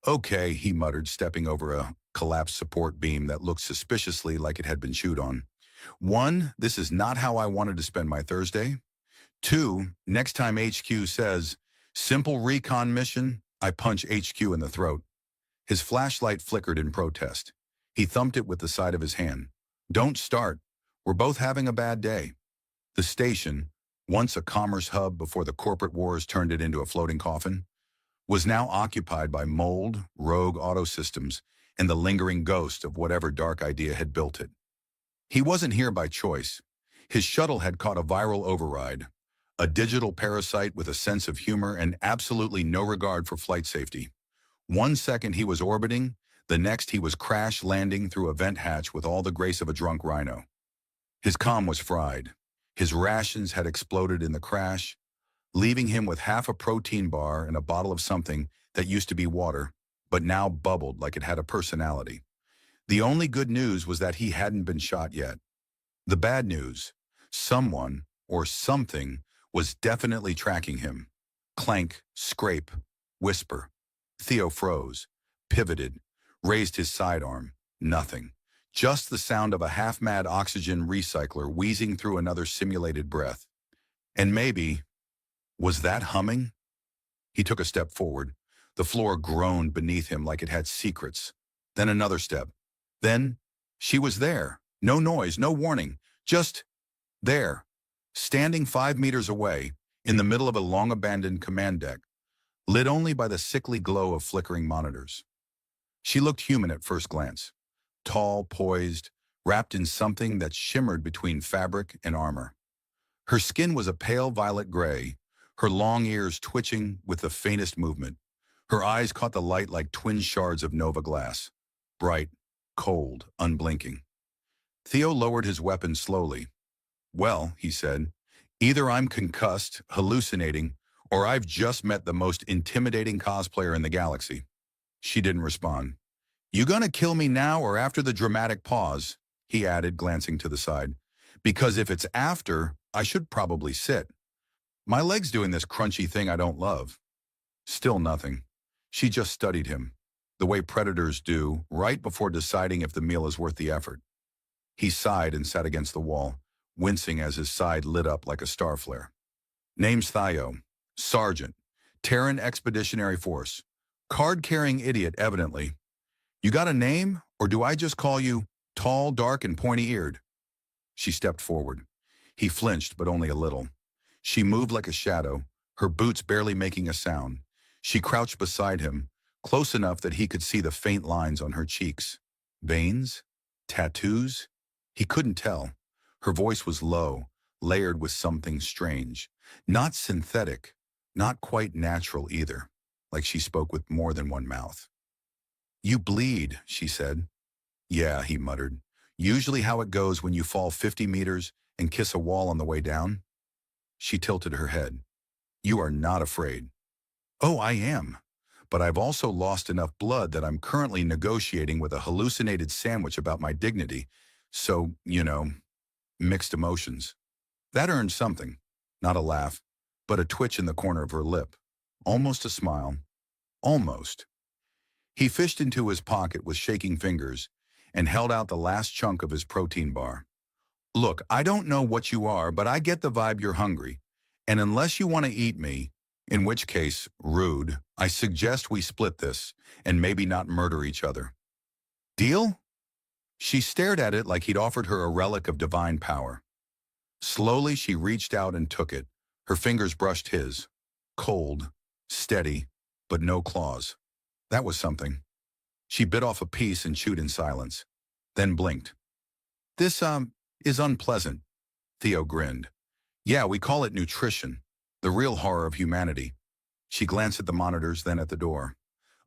Speaker 1: Okay, he muttered, stepping over a collapsed support beam that looked suspiciously like it had been chewed on. 1, this is not how I wanted to spend my Thursday. 2, next time HQ says, simple recon mission, I punch HQ in the throat. His flashlight flickered in protest. He thumped it with the side of his hand. Don't start. We're both having a bad day. The station, once a commerce hub before the corporate wars turned it into a floating coffin, was now occupied by mold, rogue auto systems, and the lingering ghost of whatever dark idea had built it. He wasn't here by choice. His shuttle had caught a viral override, a digital parasite with a sense of humor and absolutely no regard for flight safety. 1 second he was orbiting, the next he was crash landing through a vent hatch with all the grace of a drunk rhino. His comm was fried. His rations had exploded in the crash, leaving him with half a protein bar and a bottle of something that used to be water, but now bubbled like it had a personality. The only good news was that he hadn't been shot yet. The bad news, someone or something was definitely tracking him. Clank, scrape, whisper. Theo froze, pivoted, raised his sidearm. Nothing. Just the sound of a half-mad oxygen recycler wheezing through another simulated breath. And maybe, was that humming? He took a step forward. The floor groaned beneath him like it had secrets. Then another step. Then, she was there. No noise, no warning. Just there. Standing 5 meters away, in the middle of a long-abandoned command deck, lit only by the sickly glow of flickering monitors. She looked human at first glance. Tall, poised, wrapped in something that shimmered between fabric and armor. Her skin was a pale violet gray, her long ears twitching with the faintest movement. Her eyes caught the light like twin shards of Nova glass. Bright, cold, unblinking. Theo lowered his weapon slowly. Well, he said, either I'm concussed, hallucinating, or I've just met the most intimidating cosplayer in the galaxy. She didn't respond. You gonna kill me now or after the dramatic pause? He added, glancing to the side. Because if it's after, I should probably sit. My leg's doing this crunchy thing I don't love. Still nothing. She just studied him, the way predators do, right before deciding if the meal is worth the effort. He sighed and sat against the wall, wincing as his side lit up like a star flare. Name's Theo. Sergeant. Terran Expeditionary Force. Card-carrying idiot, evidently. You got a name, or do I just call you tall, dark, and pointy-eared? She stepped forward. He flinched, but only a little. She moved like a shadow, her boots barely making a sound. She crouched beside him, close enough that he could see the faint lines on her cheeks. Veins? Tattoos? He couldn't tell. Her voice was low, layered with something strange. Not synthetic, not quite natural either, like she spoke with more than one mouth. You bleed, she said. Yeah, he muttered. Usually how it goes when you fall 50 meters and kiss a wall on the way down. She tilted her head. You are not afraid. Oh, I am. but I've also lost enough blood that I'm currently negotiating with a hallucinated sandwich about my dignity. So, mixed emotions. That earned something. Not a laugh, but a twitch in the corner of her lip. Almost a smile. Almost. He fished into his pocket with shaking fingers and held out the last chunk of his protein bar. Look, I don't know what you are, but I get the vibe you're hungry. And unless you want to eat me, in which case, rude, I suggest we split this and maybe not murder each other. Deal? She stared at it like he'd offered her a relic of divine power. Slowly, she reached out and took it. Her fingers brushed his. Cold, steady, but no claws. That was something. She bit off a piece and chewed in silence, then blinked. This, is unpleasant. Theo grinned. Yeah, we call it nutrition, the real horror of humanity. She glanced at the monitors, then at the door.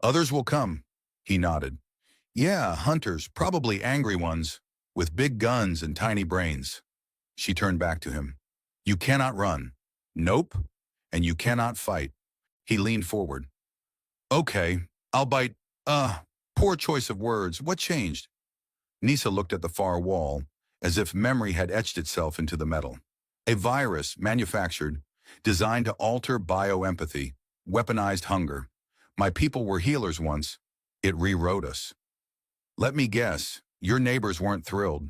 Speaker 1: Others will come. He nodded. Yeah, hunters, probably angry ones, with big guns and tiny brains. She turned back to him. You cannot run. Nope. And you cannot fight. He leaned forward. Okay, I'll bite. Poor choice of words. What changed? Nisa looked at the far wall, as if memory had etched itself into the metal. A virus manufactured, designed to alter bioempathy, weaponized hunger. My people were healers once. It rewrote us. Let me guess, your neighbors weren't thrilled.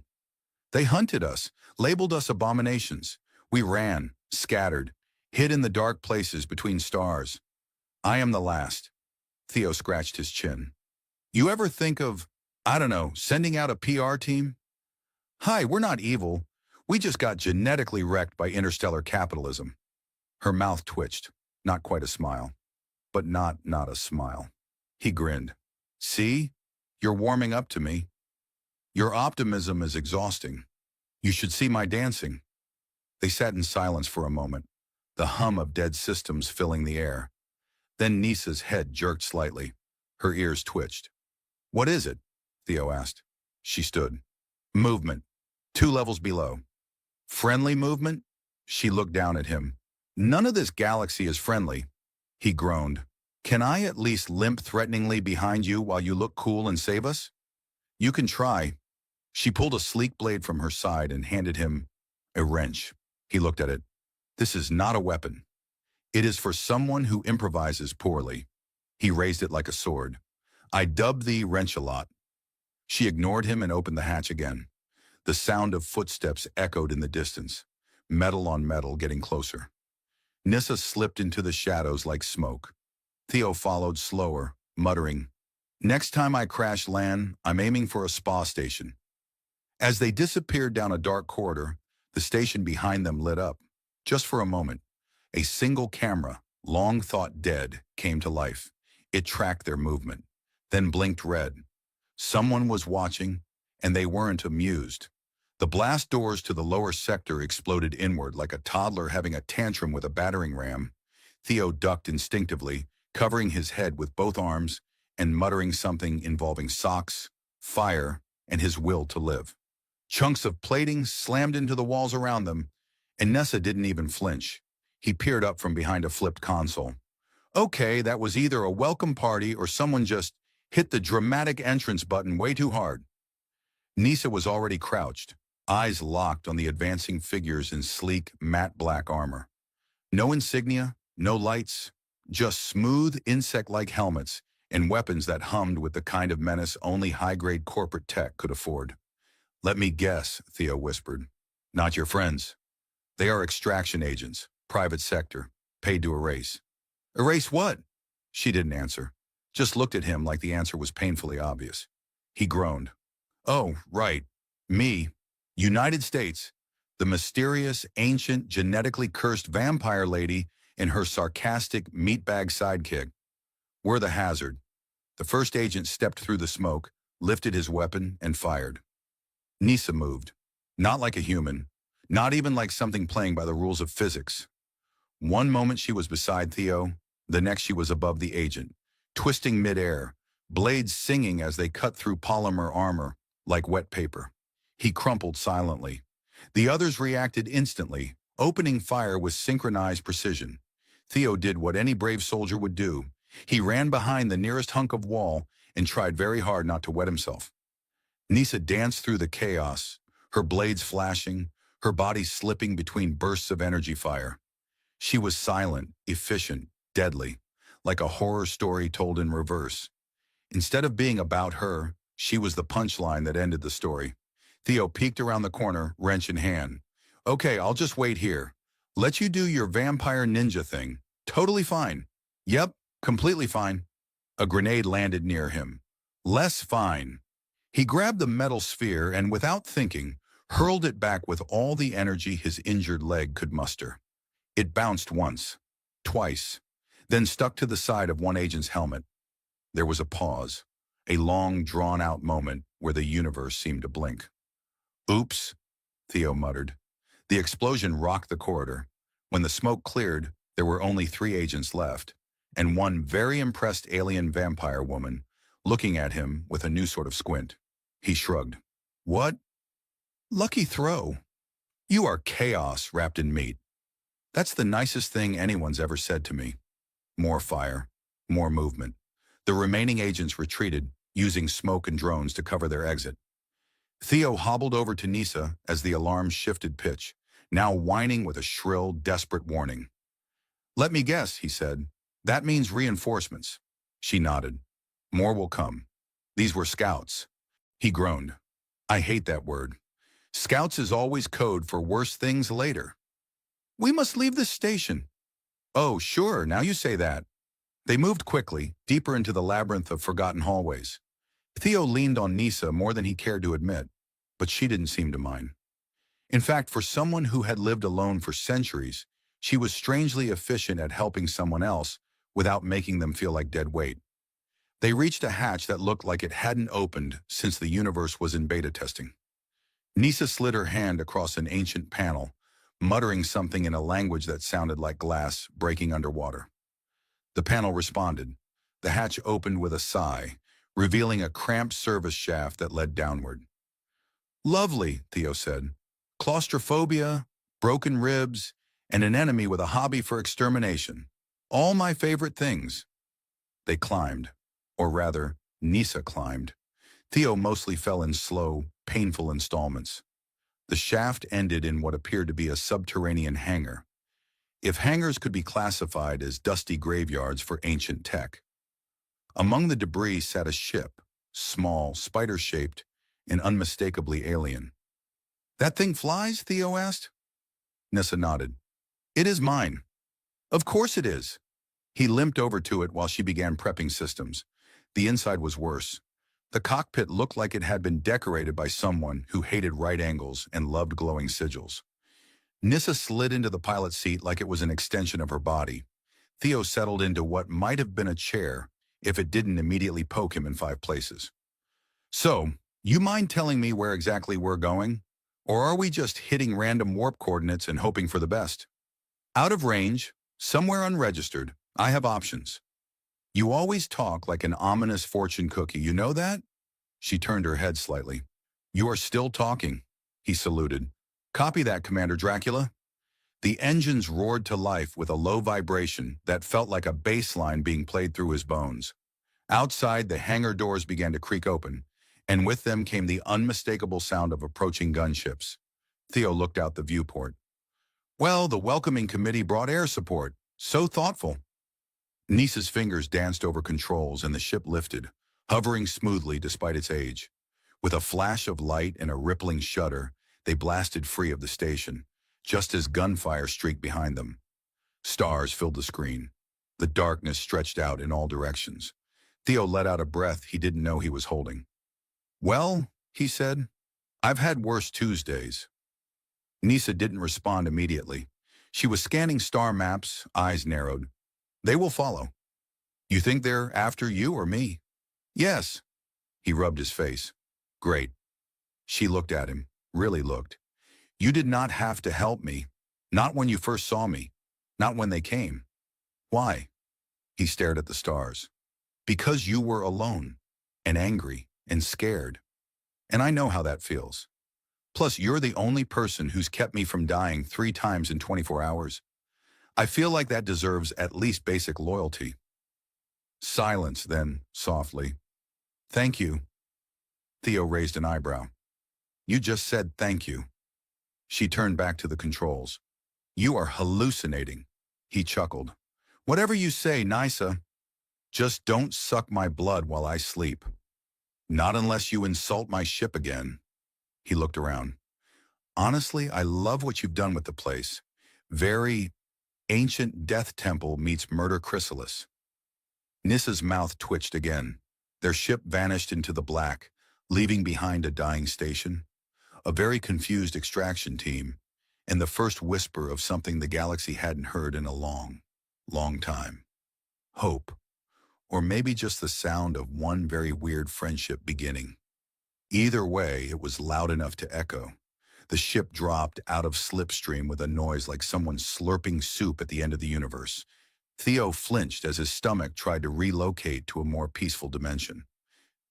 Speaker 1: They hunted us, labeled us abominations. We ran, scattered, hid in the dark places between stars. I am the last. Theo scratched his chin. You ever think of, I don't know, sending out a PR team? Hi, we're not evil. We just got genetically wrecked by interstellar capitalism. Her mouth twitched, not quite a smile, but not a smile. He grinned. See? You're warming up to me. Your optimism is exhausting. You should see my dancing. They sat in silence for a moment, the hum of dead systems filling the air. Then Nisa's head jerked slightly. Her ears twitched. What is it? Theo asked. She stood. Movement. 2 levels below. Friendly movement? She looked down at him. None of this galaxy is friendly. He groaned. Can I at least limp threateningly behind you while you look cool and save us? You can try. She pulled a sleek blade from her side and handed him a wrench. He looked at it. This is not a weapon. It is for someone who improvises poorly. He raised it like a sword. I dubbed thee Wrench-a-Lot. She ignored him and opened the hatch again. The sound of footsteps echoed in the distance, metal on metal getting closer. Nissa slipped into the shadows like smoke. Theo followed slower, muttering, Next time I crash land, I'm aiming for a spa station. As they disappeared down a dark corridor, the station behind them lit up. Just for a moment, a single camera, long thought dead, came to life. It tracked their movement, then blinked red. Someone was watching, and they weren't amused. The blast doors to the lower sector exploded inward like a toddler having a tantrum with a battering ram. Theo ducked instinctively, covering his head with both arms and muttering something involving socks, fire, and his will to live. Chunks of plating slammed into the walls around them, and Nessa didn't even flinch. He peered up from behind a flipped console. Okay, that was either a welcome party or someone just hit the dramatic entrance button way too hard. Nisa was already crouched, eyes locked on the advancing figures in sleek, matte black armor. No insignia, no lights, just smooth, insect-like helmets and weapons that hummed with the kind of menace only high-grade corporate tech could afford. Let me guess, Theo whispered. Not your friends. They are extraction agents, private sector, paid to erase. Erase what? She didn't answer, just looked at him like the answer was painfully obvious. He groaned. Oh, right. Me. United States. The mysterious, ancient, genetically cursed vampire lady and her sarcastic meatbag sidekick. We're the hazard. The first agent stepped through the smoke, lifted his weapon, and fired. Nisa moved. Not like a human. Not even like something playing by the rules of physics. One moment she was beside Theo, the next she was above the agent, twisting midair, blades singing as they cut through polymer armor like wet paper. He crumpled silently. The others reacted instantly, opening fire with synchronized precision. Theo did what any brave soldier would do. He ran behind the nearest hunk of wall and tried very hard not to wet himself. Nisa danced through the chaos, her blades flashing, her body slipping between bursts of energy fire. She was silent, efficient, deadly, like a horror story told in reverse. Instead of being about her, she was the punchline that ended the story. Theo peeked around the corner, wrench in hand. Okay, I'll just wait here. Let you do your vampire ninja thing. Totally fine. Yep, completely fine. A grenade landed near him. Less fine. He grabbed the metal sphere and, without thinking, hurled it back with all the energy his injured leg could muster. It bounced once, twice, then stuck to the side of one agent's helmet. There was a pause, a long, drawn-out moment where the universe seemed to blink. Oops, Theo muttered. The explosion rocked the corridor. When the smoke cleared, there were only 3 agents left, and one very impressed alien vampire woman, looking at him with a new sort of squint. He shrugged. What? Lucky throw. You are chaos wrapped in meat. That's the nicest thing anyone's ever said to me. More fire, more movement. The remaining agents retreated, using smoke and drones to cover their exit. Theo hobbled over to Nisa as the alarm shifted pitch, now whining with a shrill, desperate warning. Let me guess, he said. That means reinforcements. She nodded. More will come. These were scouts. He groaned. I hate that word. Scouts is always code for worse things later. We must leave this station. Oh, sure, now you say that. They moved quickly, deeper into the labyrinth of forgotten hallways. Theo leaned on Nisa more than he cared to admit, but she didn't seem to mind. In fact, for someone who had lived alone for centuries, she was strangely efficient at helping someone else without making them feel like dead weight. They reached a hatch that looked like it hadn't opened since the universe was in beta testing. Nisa slid her hand across an ancient panel, muttering something in a language that sounded like glass breaking underwater. The panel responded. The hatch opened with a sigh, revealing a cramped service shaft that led downward. Lovely, Theo said. Claustrophobia, broken ribs, and an enemy with a hobby for extermination. All my favorite things. They climbed, or rather, Nisa climbed. Theo mostly fell in slow, painful installments. The shaft ended in what appeared to be a subterranean hangar, if hangars could be classified as dusty graveyards for ancient tech. Among the debris sat a ship, small, spider-shaped, and unmistakably alien. That thing flies? Theo asked. Nissa nodded. It is mine. Of course it is. He limped over to it while she began prepping systems. The inside was worse. The cockpit looked like it had been decorated by someone who hated right angles and loved glowing sigils. Nissa slid into the pilot's seat like it was an extension of her body. Theo settled into what might have been a chair if it didn't immediately poke him in 5 places. So, you mind telling me where exactly we're going? Or are we just hitting random warp coordinates and hoping for the best? Out of range, somewhere unregistered, I have options. You always talk like an ominous fortune cookie, you know that? She turned her head slightly. You are still talking, he saluted. Copy that, Commander Dracula. The engines roared to life with a low vibration that felt like a bass line being played through his bones. Outside, the hangar doors began to creak open, and with them came the unmistakable sound of approaching gunships. Theo looked out the viewport. Well, the welcoming committee brought air support. So thoughtful. Nisa's fingers danced over controls and the ship lifted, hovering smoothly despite its age. With a flash of light and a rippling shudder, they blasted free of the station, just as gunfire streaked behind them. Stars filled the screen. The darkness stretched out in all directions. Theo let out a breath he didn't know he was holding. Well, he said, I've had worse Tuesdays. Nisa didn't respond immediately. She was scanning star maps, eyes narrowed. They will follow. You think they're after you or me? Yes. He rubbed his face. Great. She looked at him, really looked. You did not have to help me. Not when you first saw me. Not when they came. Why? He stared at the stars. Because you were alone, and angry, and scared. And I know how that feels. Plus, you're the only person who's kept me from dying 3 times in 24 hours. I feel like that deserves at least basic loyalty. Silence, then, softly. Thank you. Theo raised an eyebrow. You just said thank you. She turned back to the controls. You are hallucinating. He chuckled. Whatever you say, Nysa. Just don't suck my blood while I sleep. Not unless you insult my ship again. He looked around. Honestly, I love what you've done with the place. Very ancient death temple meets murder chrysalis. Nissa's mouth twitched again. Their ship vanished into the black, leaving behind a dying station, a very confused extraction team, and the first whisper of something the galaxy hadn't heard in a long, long time. Hope. Or maybe just the sound of one very weird friendship beginning. Either way, it was loud enough to echo. The ship dropped out of slipstream with a noise like someone slurping soup at the end of the universe. Theo flinched as his stomach tried to relocate to a more peaceful dimension.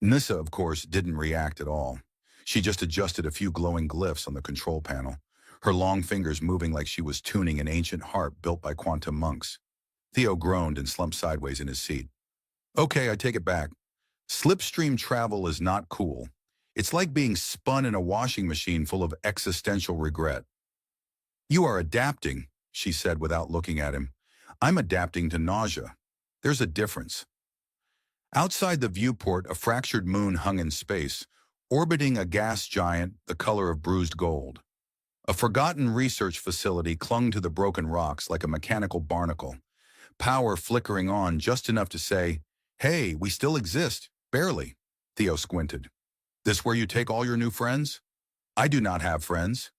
Speaker 1: Nyssa, of course, didn't react at all. She just adjusted a few glowing glyphs on the control panel, her long fingers moving like she was tuning an ancient harp built by quantum monks. Theo groaned and slumped sideways in his seat. Okay, I take it back. Slipstream travel is not cool. It's like being spun in a washing machine full of existential regret. You are adapting, she said without looking at him. I'm adapting to nausea. There's a difference. Outside the viewport, a fractured moon hung in space, orbiting a gas giant the color of bruised gold. A forgotten research facility clung to the broken rocks like a mechanical barnacle, power flickering on just enough to say, "Hey, we still exist, barely." Theo squinted. This where you take all your new friends? I do not have friends.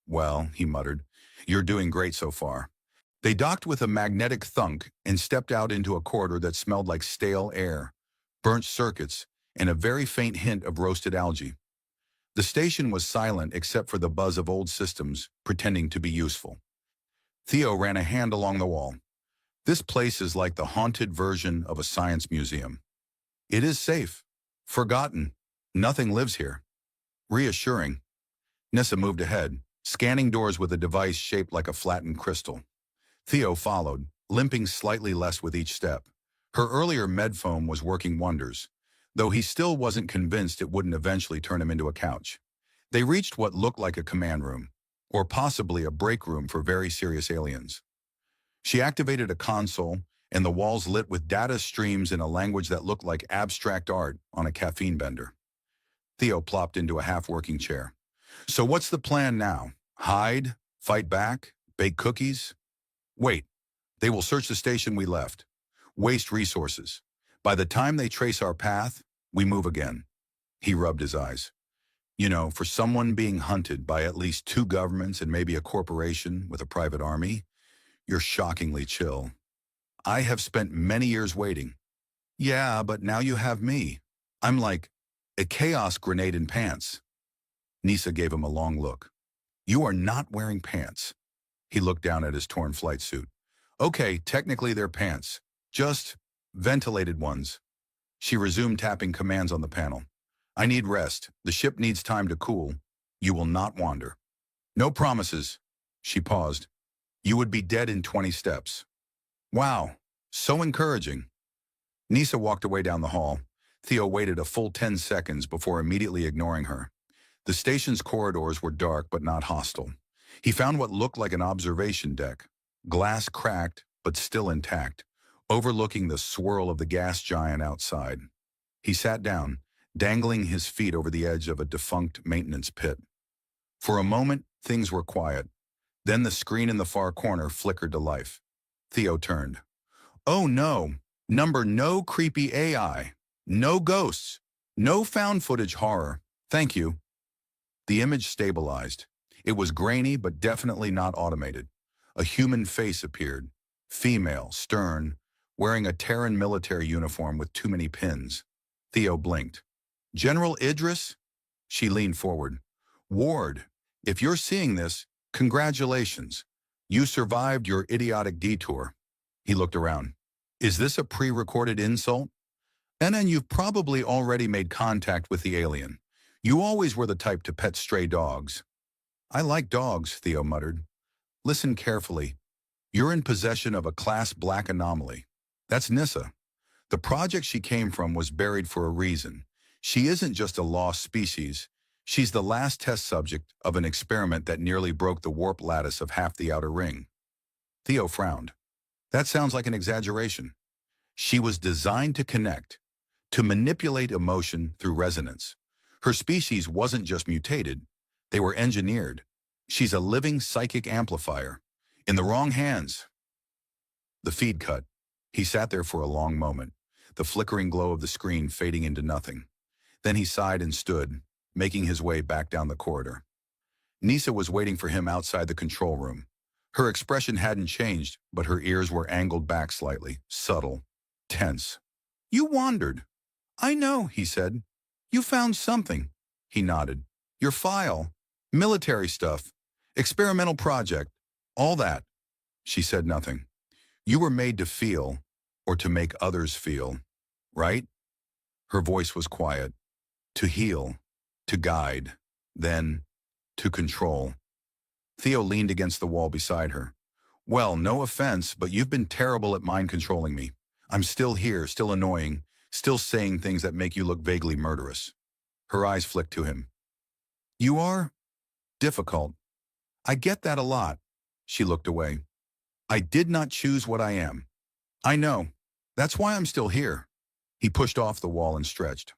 Speaker 1: Well, he muttered, you're doing great so far. They docked with a magnetic thunk and stepped out into a corridor that smelled like stale air, burnt circuits, and a very faint hint of roasted algae. The station was silent except for the buzz of old systems pretending to be useful. Theo ran a hand along the wall. This place is like the haunted version of a science museum. It is safe. Forgotten. Nothing lives here. Reassuring. Nyssa moved ahead, scanning doors with a device shaped like a flattened crystal. Theo followed, limping slightly less with each step. Her earlier medfoam was working wonders, though he still wasn't convinced it wouldn't eventually turn him into a couch. They reached what looked like a command room, or possibly a break room for very serious aliens. She activated a console, and the walls lit with data streams in a language that looked like abstract art on a caffeine bender. Theo plopped into a half-working chair. So what's the plan now? Hide? Fight back? Bake cookies? Wait. They will search the station we left. Waste resources. By the time they trace our path, we move again. He rubbed his eyes. You know, for someone being hunted by at least 2 governments and maybe a corporation with a private army, you're shockingly chill. I have spent many years waiting. Yeah, but now you have me. I'm like a chaos grenade in pants. Nyssa gave him a long look. You are not wearing pants. He looked down at his torn flight suit. Okay, technically they're pants. Just ventilated ones. She resumed tapping commands on the panel. I need rest. The ship needs time to cool. You will not wander. No promises. She paused. You would be dead in 20 steps. Wow, so encouraging. Nyssa walked away down the hall. Theo waited a full 10 seconds before immediately ignoring her. The station's corridors were dark but not hostile. He found what looked like an observation deck, glass cracked but still intact, overlooking the swirl of the gas giant outside. He sat down, dangling his feet over the edge of a defunct maintenance pit. For a moment, things were quiet. Then the screen in the far corner flickered to life. Theo turned. Oh no, no creepy AI. No ghosts. No found footage horror. Thank you. The image stabilized. It was grainy but definitely not automated. A human face appeared. Female, stern, wearing a Terran military uniform with too many pins. Theo blinked. General Idris? She leaned forward. Ward, if you're seeing this, congratulations. You survived your idiotic detour. He looked around. Is this a pre-recorded insult? And then you've probably already made contact with the alien. You always were the type to pet stray dogs. I like dogs, Theo muttered. Listen carefully. You're in possession of a Class Black anomaly. That's Nyssa. The project she came from was buried for a reason. She isn't just a lost species. She's the last test subject of an experiment that nearly broke the warp lattice of half the outer ring. Theo frowned. That sounds like an exaggeration. She was designed to connect, to manipulate emotion through resonance. Her species wasn't just mutated, they were engineered. She's a living psychic amplifier. In the wrong hands. The feed cut. He sat there for a long moment, the flickering glow of the screen fading into nothing. Then he sighed and stood, making his way back down the corridor. Nisa was waiting for him outside the control room. Her expression hadn't changed, but her ears were angled back slightly, subtle, tense. You wandered. I know, he said. You found something. He nodded. Your file. Military stuff. Experimental project. All that. She said nothing. You were made to feel, or to make others feel, right? Her voice was quiet. To heal, to guide, then to control. Theo leaned against the wall beside her. Well, no offense, but you've been terrible at mind controlling me. I'm still here, still annoying, still saying things that make you look vaguely murderous. Her eyes flicked to him. You are difficult. I get that a lot. She looked away. I did not choose what I am. I know. That's why I'm still here. He pushed off the wall and stretched.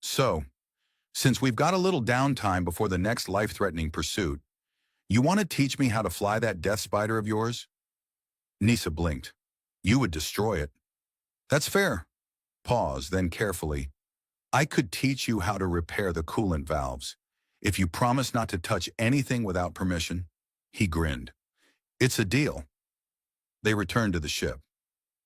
Speaker 1: So, since we've got a little downtime before the next life-threatening pursuit, you want to teach me how to fly that death spider of yours? Nisa blinked. You would destroy it. That's fair. Pause, then carefully. I could teach you how to repair the coolant valves, if you promise not to touch anything without permission. He grinned. It's a deal. They returned to the ship.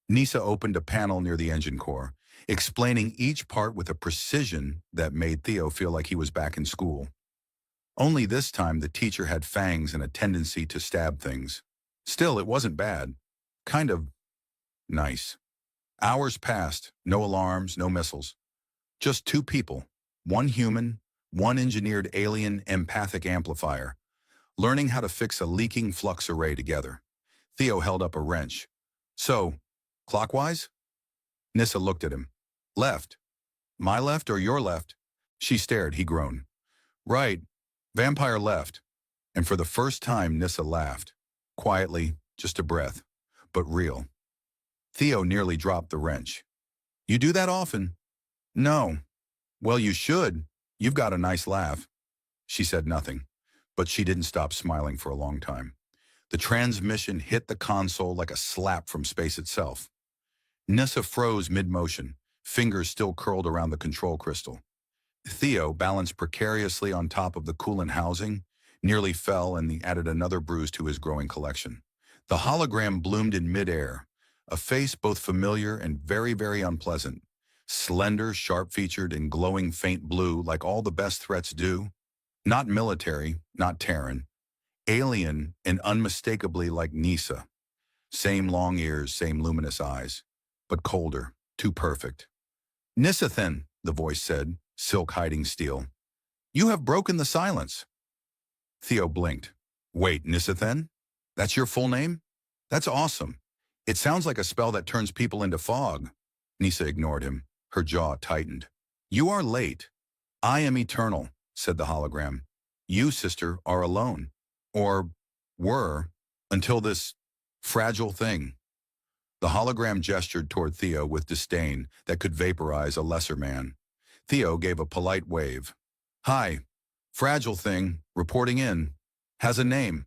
Speaker 1: Nisa opened a panel near the engine core, explaining each part with a precision that made Theo feel like he was back in school. Only this time the teacher had fangs and a tendency to stab things. Still, it wasn't bad. Kind of nice. Hours passed, no alarms, no missiles. Just two people, one human, one engineered alien empathic amplifier, learning how to fix a leaking flux array together. Theo held up a wrench. So, clockwise? Nissa looked at him. Left. My left or your left? She stared, he groaned. Right. Vampire left. And for the first time, Nissa laughed. Quietly, just a breath, but real. Theo nearly dropped the wrench. You do that often? No. Well, you should. You've got a nice laugh. She said nothing, but she didn't stop smiling for a long time. The transmission hit the console like a slap from space itself. Nissa froze mid-motion, fingers still curled around the control crystal. Theo, balanced precariously on top of the coolant housing, nearly fell and he added another bruise to his growing collection. The hologram bloomed in midair, a face both familiar and very, very unpleasant. Slender, sharp-featured, and glowing faint blue like all the best threats do. Not military, not Terran. Alien and unmistakably like Nisa. Same long ears, same luminous eyes, but colder, too perfect. Nisathan, the voice said, silk hiding steel. You have broken the silence. Theo blinked. Wait, Nisathan? That's your full name? That's awesome. It sounds like a spell that turns people into fog. Nisa ignored him. Her jaw tightened. You are late. I am eternal, said the hologram. You, sister, are alone. Or were, until this fragile thing. The hologram gestured toward Theo with disdain that could vaporize a lesser man. Theo gave a polite wave. Hi, fragile thing, reporting in. Has a name.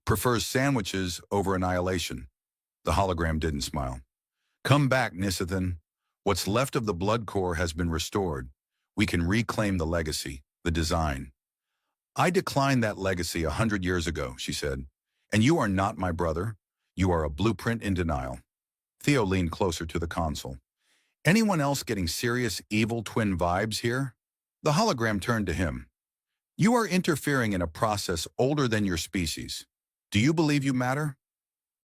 Speaker 1: Prefers sandwiches over annihilation. The hologram didn't smile. Come back, Nisathan. What's left of the blood core has been restored. We can reclaim the legacy, the design. I declined that legacy 100 years ago, she said. And you are not my brother. You are a blueprint in denial. Theo leaned closer to the console. Anyone else getting serious evil twin vibes here? The hologram turned to him. You are interfering in a process older than your species. Do you believe you matter?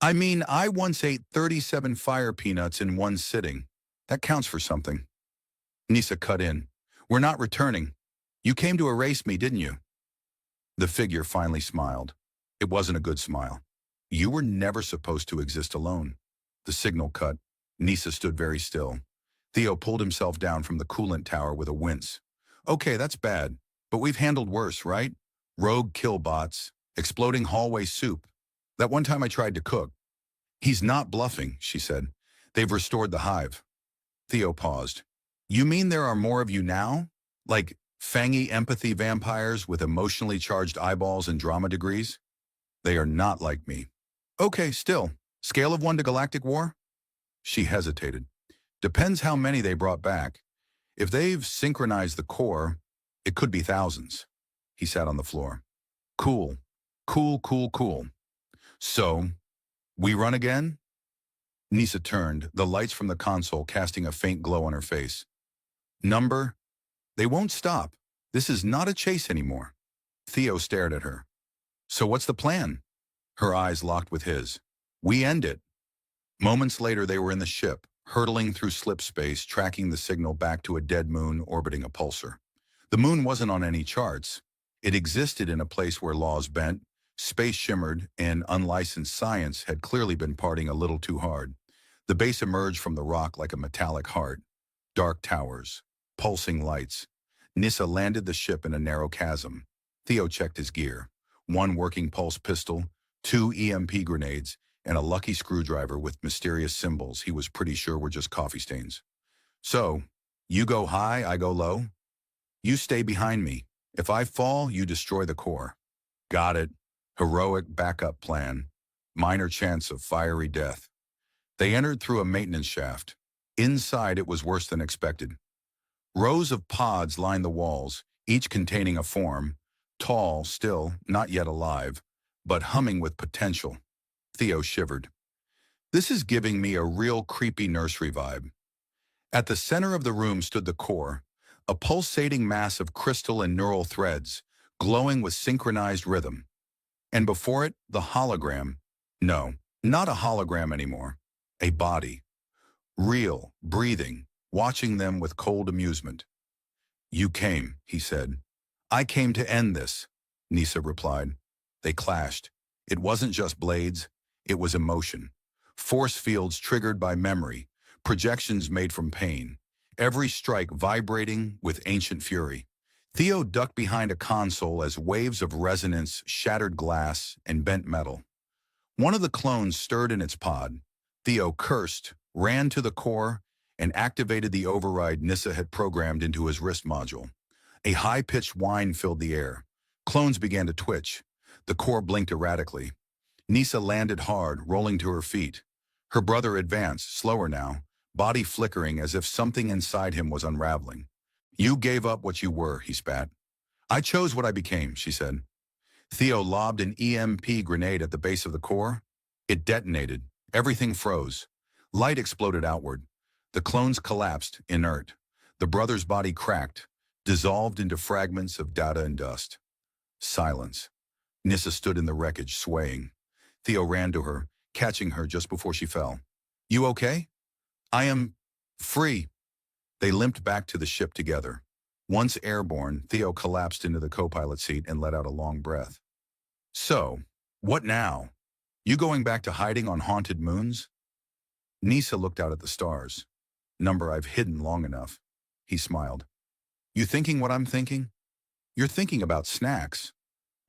Speaker 1: I mean, I once ate 37 fire peanuts in one sitting. That counts for something. Nisa cut in. We're not returning. You came to erase me, didn't you? The figure finally smiled. It wasn't a good smile. You were never supposed to exist alone. The signal cut. Nisa stood very still. Theo pulled himself down from the coolant tower with a wince. Okay, that's bad, but we've handled worse, right? Rogue killbots, exploding hallway soup. That one time I tried to cook. He's not bluffing, she said. They've restored the hive. Theo paused. You mean there are more of you now? Like fangy empathy vampires with emotionally charged eyeballs and drama degrees? They are not like me. Okay, still. Scale of 1 to galactic war? She hesitated. Depends how many they brought back. If they've synchronized the core, it could be thousands. He sat on the floor. Cool. Cool, cool, cool. So, we run again? Nisa turned, the lights from the console casting a faint glow on her face. Number? They won't stop. This is not a chase anymore. Theo stared at her. So what's the plan? Her eyes locked with his. We end it. Moments later, they were in the ship, hurtling through slip space, tracking the signal back to a dead moon orbiting a pulsar. The moon wasn't on any charts. It existed in a place where laws bent, space shimmered, and unlicensed science had clearly been partying a little too hard. The base emerged from the rock like a metallic heart. Dark towers, pulsing lights. Nissa landed the ship in a narrow chasm. Theo checked his gear. 1 working pulse pistol, 2 EMP grenades, and a lucky screwdriver with mysterious symbols he was pretty sure were just coffee stains. So, you go high, I go low? You stay behind me. If I fall, you destroy the core. Got it. Heroic backup plan. Minor chance of fiery death. They entered through a maintenance shaft. Inside, it was worse than expected. Rows of pods lined the walls, each containing a form, tall, still, not yet alive, but humming with potential. Theo shivered. This is giving me a real creepy nursery vibe. At the center of the room stood the core, a pulsating mass of crystal and neural threads, glowing with synchronized rhythm. And before it, the hologram. No, not a hologram anymore. A body. Real, breathing, watching them with cold amusement. You came, he said. I came to end this, Nisa replied. They clashed. It wasn't just blades, it was emotion. Force fields triggered by memory, projections made from pain. Every strike vibrating with ancient fury. Theo ducked behind a console as waves of resonance shattered glass and bent metal. One of the clones stirred in its pod. Theo cursed, ran to the core, and activated the override Nissa had programmed into his wrist module. A high-pitched whine filled the air. Clones began to twitch. The core blinked erratically. Nissa landed hard, rolling to her feet. Her brother advanced, slower now, body flickering as if something inside him was unraveling. You gave up what you were, he spat. I chose what I became, she said. Theo lobbed an EMP grenade at the base of the core. It detonated. Everything froze. Light exploded outward. The clones collapsed, inert. The brother's body cracked, dissolved into fragments of data and dust. Silence. Nissa stood in the wreckage, swaying. Theo ran to her, catching her just before she fell. You okay? I am free. They limped back to the ship together. Once airborne, Theo collapsed into the co-pilot seat and let out a long breath. So, what now? You going back to hiding on haunted moons? Nissa looked out at the stars. Number I've hidden long enough. He smiled. You thinking what I'm thinking? You're thinking about snacks.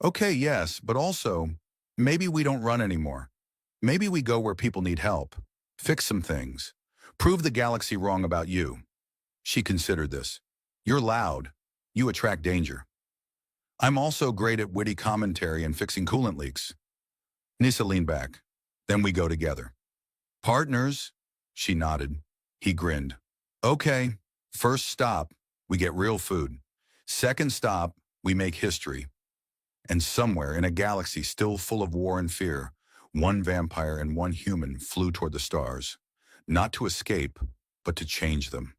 Speaker 1: Okay, yes, but also, maybe we don't run anymore. Maybe we go where people need help. Fix some things. Prove the galaxy wrong about you. She considered this. You're loud. You attract danger. I'm also great at witty commentary and fixing coolant leaks. Nissa leaned back. Then we go together. Partners? She nodded. He grinned. Okay, first stop, we get real food. Second stop, we make history. And somewhere in a galaxy still full of war and fear, 1 vampire and 1 human flew toward the stars. Not to escape, but to change them.